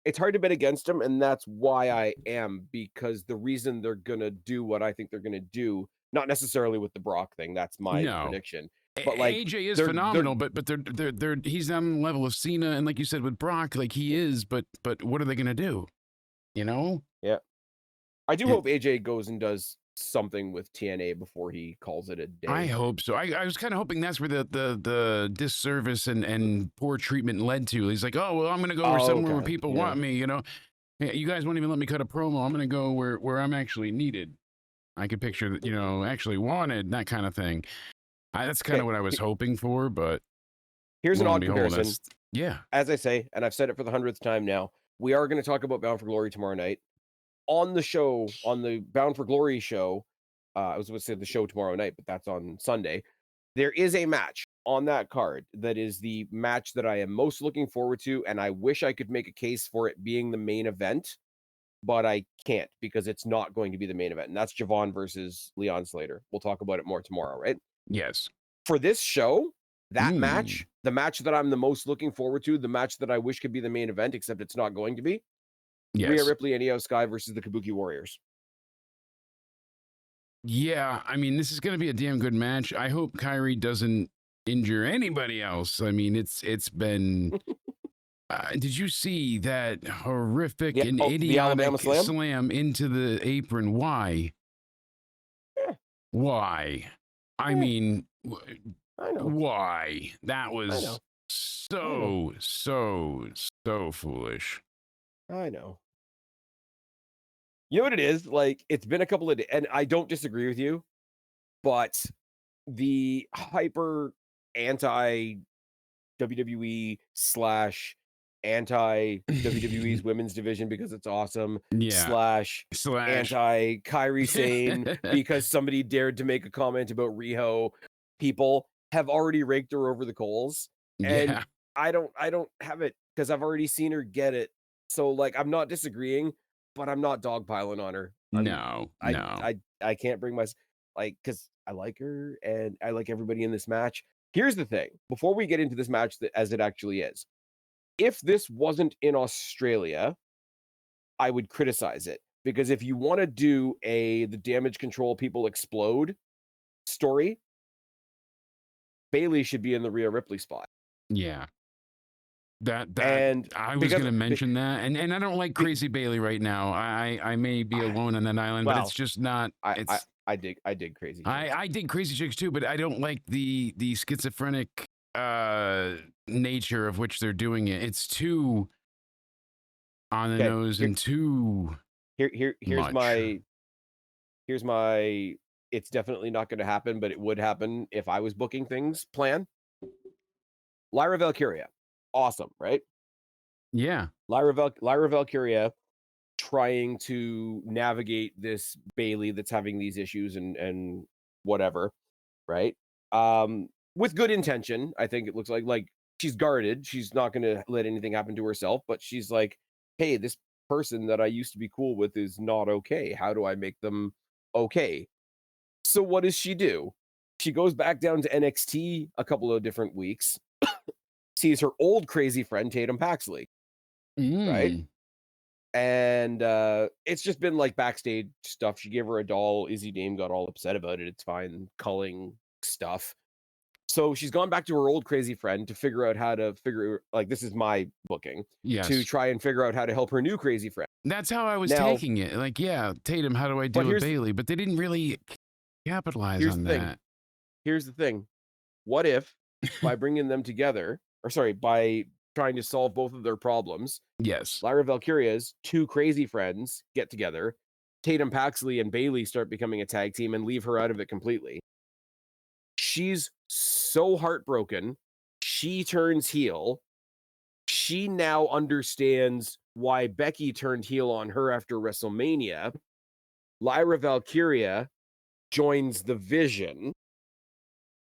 it's hard to bet against him, and that's why I am, because the reason they're gonna do what I think they're gonna do, not necessarily with the Brock thing. That's my prediction. But like AJ is phenomenal, but they're he's on the level of Cena, and like you said with Brock, like he is. But what are they gonna do? You know? Yeah. I do hope AJ goes and does something with TNA before he calls it a day. I hope so. I was kind of hoping that's where the disservice and poor treatment led to. He's like, oh, well, I'm going to go somewhere where people want me, you know. You guys won't even let me cut a promo. I'm going to go where I'm actually needed. I could picture, actually wanted, that kind of thing. That's kind of what I was hoping for, but here's an odd comparison. Yeah. As I say, and I've said it for the 100th time now, we are going to talk about Bound for Glory tomorrow night. On the show, on the Bound for Glory show, I was going to say the show tomorrow night, but that's on Sunday. There is a match on that card that is the match that I am most looking forward to, and I wish I could make a case for it being the main event, but I can't because it's not going to be the main event, and that's Javon versus Leon Slater. We'll talk about it more tomorrow, right? Yes. For this show, that match, the match that I'm the most looking forward to, the match that I wish could be the main event, except it's not going to be, Rhea Ripley and Io Sky versus the Kabuki Warriors. Yeah, I mean, this is going to be a damn good match. I hope Kyrie doesn't injure anybody else. I mean, it's been did you see that horrific and the idiotic Alabama slam into the apron? Why? Yeah. Why? I mean, I know. Why? That was so foolish. I know. You know what it is? Like, it's been a couple of days, and I don't disagree with you, but the hyper anti WWE / anti WWE's women's division because it's awesome slash anti Kairi Sane because somebody dared to make a comment about Riho, people have already raked her over the coals, and I don't have it because I've already seen her get it. So like, I'm not disagreeing, but I'm not dogpiling on her. I can't bring myself, like, because I like her and I like everybody in this match. Here's the thing, before we get into this match as it actually is, if this wasn't in Australia, I would criticize it, because if you want to do the damage control people explode story, Bayley should be in the Rhea Ripley spot. Yeah. And I was going to mention that, and I don't like Crazy Bayley right now. I may be alone on that island, but it's just not. I dig Crazy Chicks. I dig Crazy Chicks too, but I don't like the schizophrenic nature of which they're doing it. It's too on the nose and too. Here's my. It's definitely not going to happen, but it would happen if I was booking things. Plan. Lyra Valkyria, awesome, right? Yeah, Lyra Valkyria trying to navigate this Bayley that's having these issues and whatever, right? With good intention, I think it looks like she's guarded. She's not going to let anything happen to herself, but she's like, hey, this person that I used to be cool with is not okay. How do I make them okay? So what does she do? She goes back down to NXT a couple of different weeks, sees her old crazy friend Tatum Paxley, right? And it's just been like backstage stuff. She gave her a doll. Izzy Dame got all upset about it. It's fine, culling stuff. So she's gone back to her old crazy friend to figure out how to like, this is my booking. Yes. To try and figure out how to help her new crazy friend. That's how I was taking it. Like, yeah, Tatum, how do I deal with Bayley? But they didn't really capitalize on that. Here's the thing. What if by bringing them together, by trying to solve both of their problems, Lyra Valkyria's two crazy friends get together, Tatum Paxley and Bayley start becoming a tag team and leave her out of it completely. She's so heartbroken. She turns heel. She now understands why Becky turned heel on her after WrestleMania. Lyra Valkyria joins the Vision.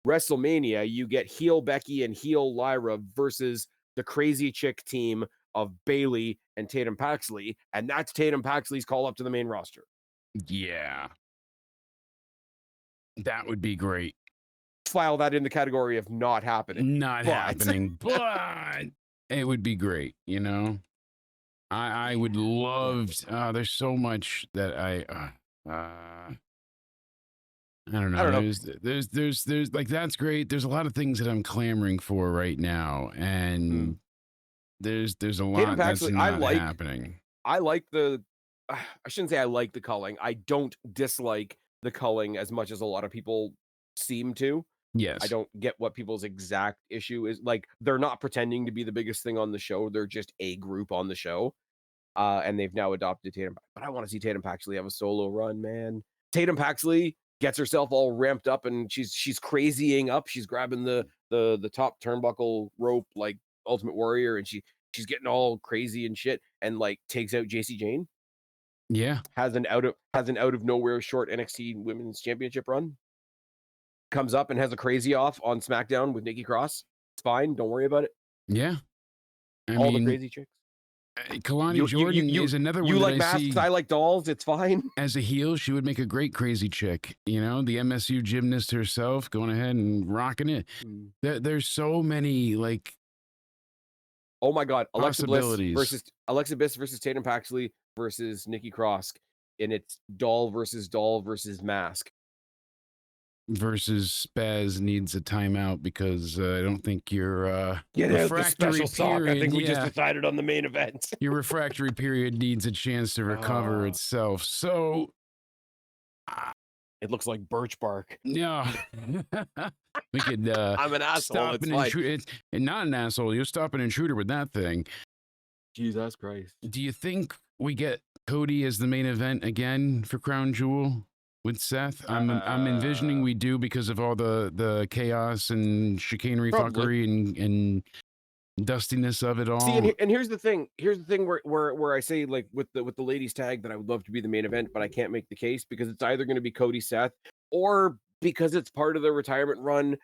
WrestleMania, you get heel Becky and heel Lyra versus the crazy chick team of Bayley and Tatum Paxley, and that's Tatum Paxley's call up to the main roster. Yeah. That would be great. File that in the category of not happening. Not happening, but it would be great, you know? I would love there's so much that I don't know. There's like, that's great. There's a lot of things that I'm clamoring for right now, and there's a lot that's not happening. I like I shouldn't say I like the culling. I don't dislike the culling as much as a lot of people seem to. Yes. I don't get what people's exact issue is. Like, they're not pretending to be the biggest thing on the show. They're just a group on the show. And they've now adopted Tatum. But I want to see Tatum Paxley have a solo run, man. Tatum Paxley gets herself all ramped up and she's crazying up. She's grabbing the top turnbuckle rope like Ultimate Warrior, and she's getting all crazy and shit, and like takes out JC Jane. Yeah. Has an out of nowhere short NXT Women's Championship run. Comes up and has a crazy off on SmackDown with Nikki Cross. It's fine. Don't worry about it. Yeah. All the crazy chicks. Kalani Jordan is another one. You like masks, I like dolls. It's fine. As a heel, she would make a great crazy chick. You know, the MSU gymnast herself going ahead and rocking it. There's so many, like, oh my God, Alexa Bliss versus Tatum Paxley versus Nikki Cross, and it's doll versus mask. versus Spaz needs a timeout because I don't think your refractory period. I think we just decided on the main event. Your refractory period needs a chance to recover itself. So it looks like birch bark. Yeah. We could I'm an asshole. It's fine. Not an asshole. You'll stop an intruder with that thing. Jesus Christ. Do you think we get Cody as the main event again for Crown Jewel with Seth? I'm envisioning we do because of all the chaos and chicanery fuckery and dustiness of it all. See, and here's the thing. Here's the thing where I say, like, with the ladies tag, that I would love to be the main event, but I can't make the case because it's either going to be Cody Seth, or because it's part of the retirement run,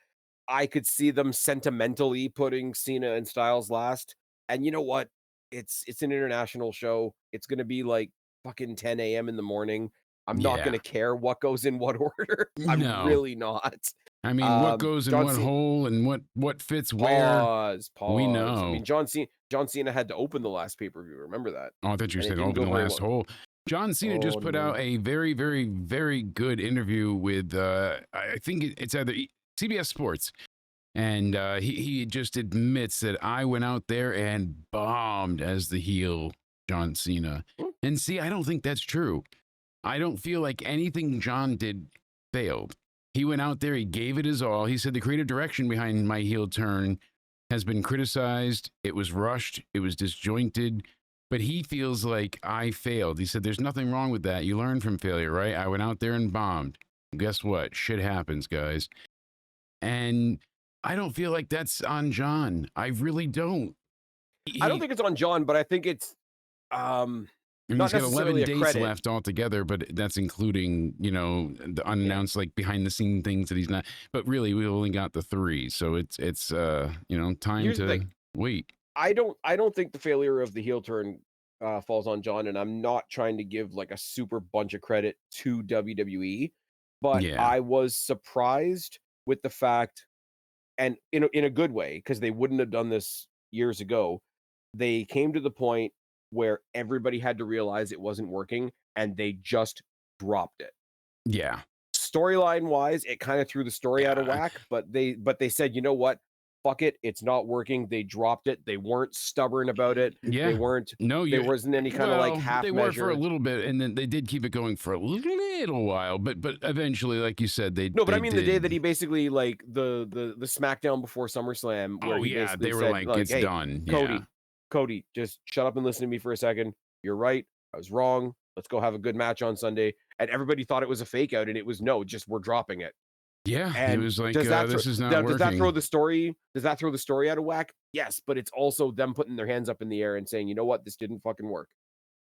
I could see them sentimentally putting Cena and Styles last. And you know what? It's an international show. It's going to be like fucking 10 a.m. in the morning. I'm not going to care what goes in what order. I'm really not. I mean, what goes in what hole and what fits where? Pause. We know. I mean, John Cena had to open the last pay-per-view. Remember that? Oh, I thought you said open the last hole. John Cena just put out a very, very, very good interview with, I think it's either CBS Sports. And he just admits that I went out there and bombed as the heel John Cena. And see, I don't think that's true. I don't feel like anything John did failed. He went out there, he gave it his all. He said the creative direction behind my heel turn has been criticized. It was rushed. It was disjointed. But he feels like I failed. He said there's nothing wrong with that. You learn from failure, right? I went out there and bombed. Guess what? Shit happens, guys. And I don't feel like that's on John. I really don't. I don't think it's on John, but I think it's not he's got 11 days left altogether, but that's including, the unannounced, like behind the scene things that he's not. But really, we only got the 3, so it's time to wait. I don't think the failure of the heel turn falls on John, and I'm not trying to give like a super bunch of credit to WWE, but I was surprised with the fact, and in a good way, because they wouldn't have done this years ago. They came to the point where everybody had to realize it wasn't working, and they just dropped it. Yeah. Storyline wise, it kind of threw the story out of whack, but they said, you know what? Fuck it, it's not working. They dropped it. They weren't stubborn about it. Yeah. They weren't. No, there wasn't any kind of like half measure. They were for a little bit, and then they did keep it going for a little while. But eventually, like you said, they no. But I mean, the day that he basically like the SmackDown before SummerSlam, where they were said, like, it's hey, done. Cody, just shut up and listen to me for a second. You're right. I was wrong. Let's go have a good match on Sunday. And everybody thought it was a fake out, and it was no. Just we're dropping it. Yeah, and it was like, this is not working. Does that throw the story? Does that throw the story out of whack? Yes, but it's also them putting their hands up in the air and saying, you know what, this didn't fucking work.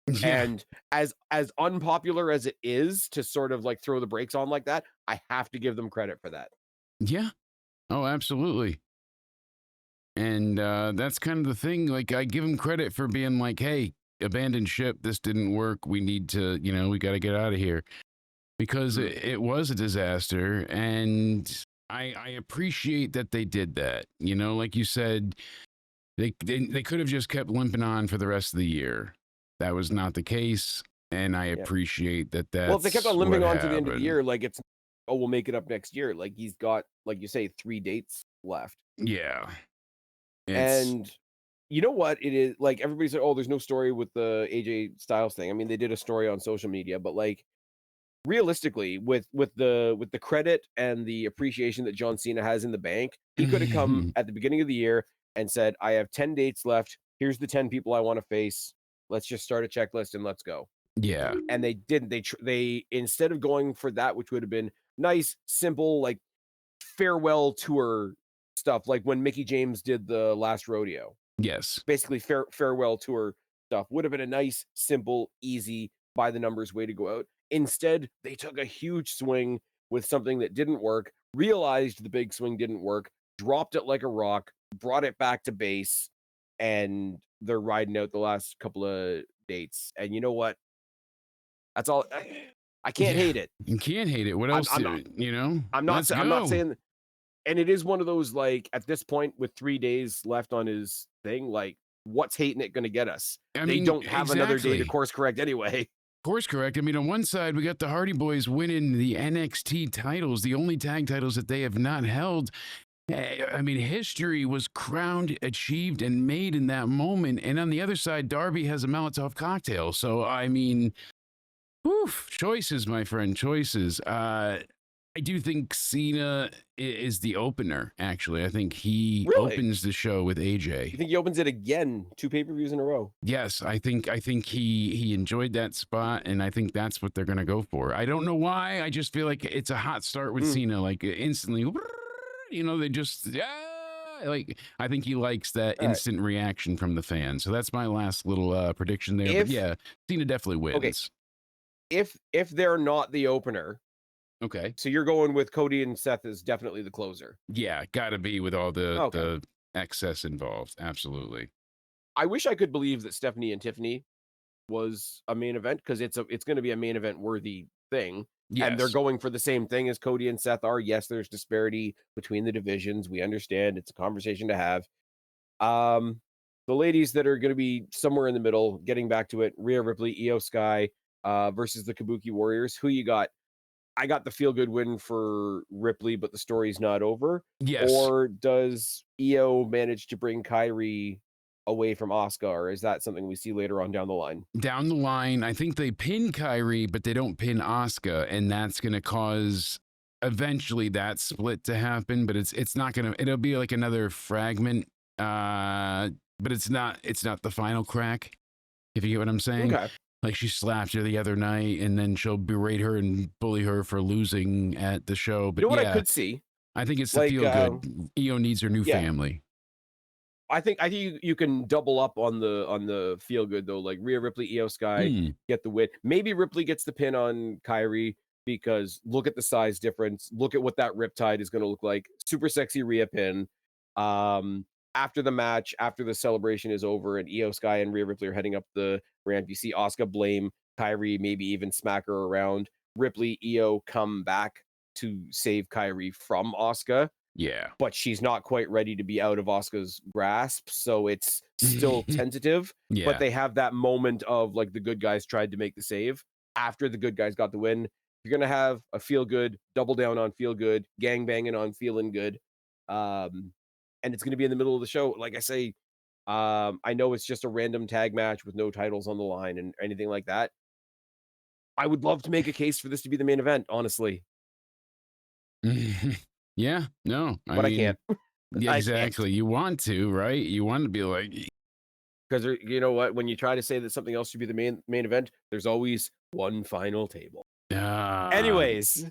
Yeah. And as unpopular as it is to sort of like throw the brakes on like that, I have to give them credit for that. Yeah. Oh, absolutely. And that's kind of the thing. Like, I give them credit for being like, hey, abandoned ship. This didn't work. We need to, we got to get out of here. Because it was a disaster, and I appreciate that they did that. Like you said, they could have just kept limping on for the rest of the year. That was not the case, and I appreciate that. Well, if they kept on limping on to the end of the year, like it's, we'll make it up next year. Like he's got, like you say, 3 dates left. Yeah, and you know what it is? Like everybody said, oh, there's no story with the AJ Styles thing. I mean, they did a story on social media, but like, realistically, with the credit and the appreciation that John Cena has in the bank, he could have come at the beginning of the year and said, I have 10 dates left. Here's the 10 people I want to face. Let's just start a checklist and let's go. Yeah. And they didn't. They instead of going for that, which would have been nice, simple, like farewell tour stuff, like when Mickie James did the last rodeo. Yes. Basically farewell tour stuff would have been a nice, simple, easy, by the numbers way to go out. Instead, they took a huge swing with something that didn't work, realized the big swing didn't work, dropped it like a rock, brought it back to base, and they're riding out the last couple of dates. And you know what? That's all. I can't hate it. You can't hate it. What else? I'm not saying. And it is one of those, like, at this point with 3 days left on his thing, like, what's hating it going to get us? They don't have another day to course correct anyway. Course correct. I mean, on one side, we got the Hardy Boys winning the NXT titles, the only tag titles that they have not held. I mean, history was crowned, achieved, and made in that moment. And on the other side, Darby has a Molotov cocktail. So, I mean, oof, choices, my friend, choices. I do think Cena is the opener, actually. I think he opens the show with AJ. You think he opens it again, 2 pay-per-views in a row? Yes, I think he enjoyed that spot, and I think that's what they're going to go for. I don't know why. I just feel like it's a hot start with Cena, like instantly, you know, they just, like, I think he likes that instant reaction from the fans. So that's my last little prediction there. But yeah, Cena definitely wins. Okay. If they're not the opener, okay. So you're going with Cody and Seth is definitely the closer. Yeah, got to be with all the excess involved. Absolutely. I wish I could believe that Stephanie and Tiffany was a main event because it's going to be a main event worthy thing. Yes. And they're going for the same thing as Cody and Seth are. Yes, there's disparity between the divisions. We understand it's a conversation to have. The ladies that are going to be somewhere in the middle, getting back to it, Rhea Ripley, Io Sky versus the Kabuki Warriors. Who you got? I got the feel-good win for Ripley, but the story's not over. Yes. Or does Io manage to bring Kairi away from Asuka, or is that something we see later on down the line? Down the line, I think they pin Kairi, but they don't pin Asuka, and that's going to cause eventually that split to happen. But it's not going to. It'll be like another fragment, but it's not the final crack. If you get what I'm saying. Okay. Like she slapped her the other night, and then she'll berate her and bully her for losing at the show. But you know what I could see? I think it's the feel good. Io needs her new family. I think you can double up on the feel good though. Like Rhea Ripley, Io Sky get the win. Maybe Ripley gets the pin on Kairi because look at the size difference. Look at what that Riptide is going to look like. Super sexy Rhea pin. After the match, after the celebration is over, and Io Sky and Rhea Ripley are heading up the ramp, you see Asuka blame Kairi, maybe even smack her around. Ripley, Io come back to save Kairi from Asuka. Yeah. But she's not quite ready to be out of Asuka's grasp, so it's still tentative. Yeah. But they have that moment of like the good guys tried to make the save after the good guys got the win. You're going to have a feel good, double down on feel good, gang banging on feeling good. And it's going to be in the middle of the show. Like I say, I know it's just a random tag match with no titles on the line and anything like that. I would love to make a case for this to be the main event, honestly. Yeah, no. I can't. Yeah, exactly. You want to, right? You want to be like... Because you know what? When you try to say that something else should be the main event, there's always one final table. Anyways...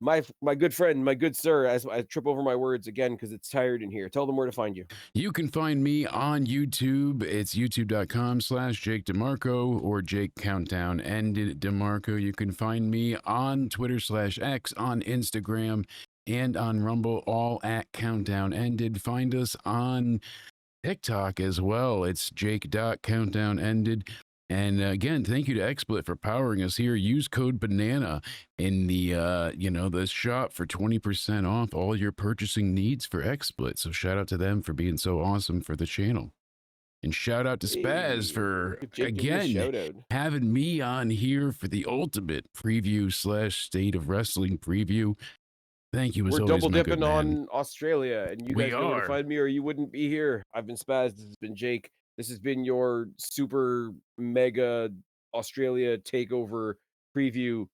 My good friend, my good sir, as I trip over my words again because it's tired in here. Tell them where to find you. You can find me on YouTube. It's youtube.com/Jake DeMarco or Jake Countdown Ended DeMarco. You can find me on Twitter/X, on Instagram, and on Rumble, all at Countdown Ended. Find us on TikTok as well. It's Jake.CountdownEnded. And again, thank you to XSplit for powering us here. Use code BANANA in the the shop for 20% off all your purchasing needs for XSplit. So shout out to them for being so awesome for the channel. And shout out to Spaz for, again, having me on here for the ultimate preview / state of wrestling preview. Thank you. We're double dipping on Australia, and you guys know where to find me or you wouldn't be here. I've been Spaz. This has been Jake. This has been your super mega Australia takeover preview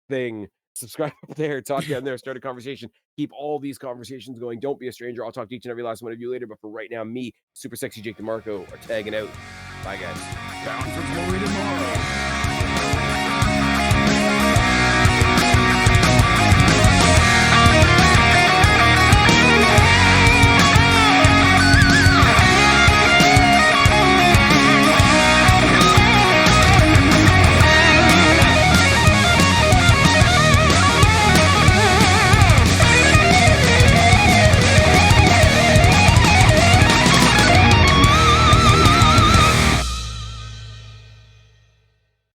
thing. Subscribe up there, talk down there, start a conversation. Keep all these conversations going. Don't be a stranger. I'll talk to each and every last one of you later. But for right now, me, Super Sexy Jake DeMarco, are tagging out. Bye, guys. Bound for glory tomorrow.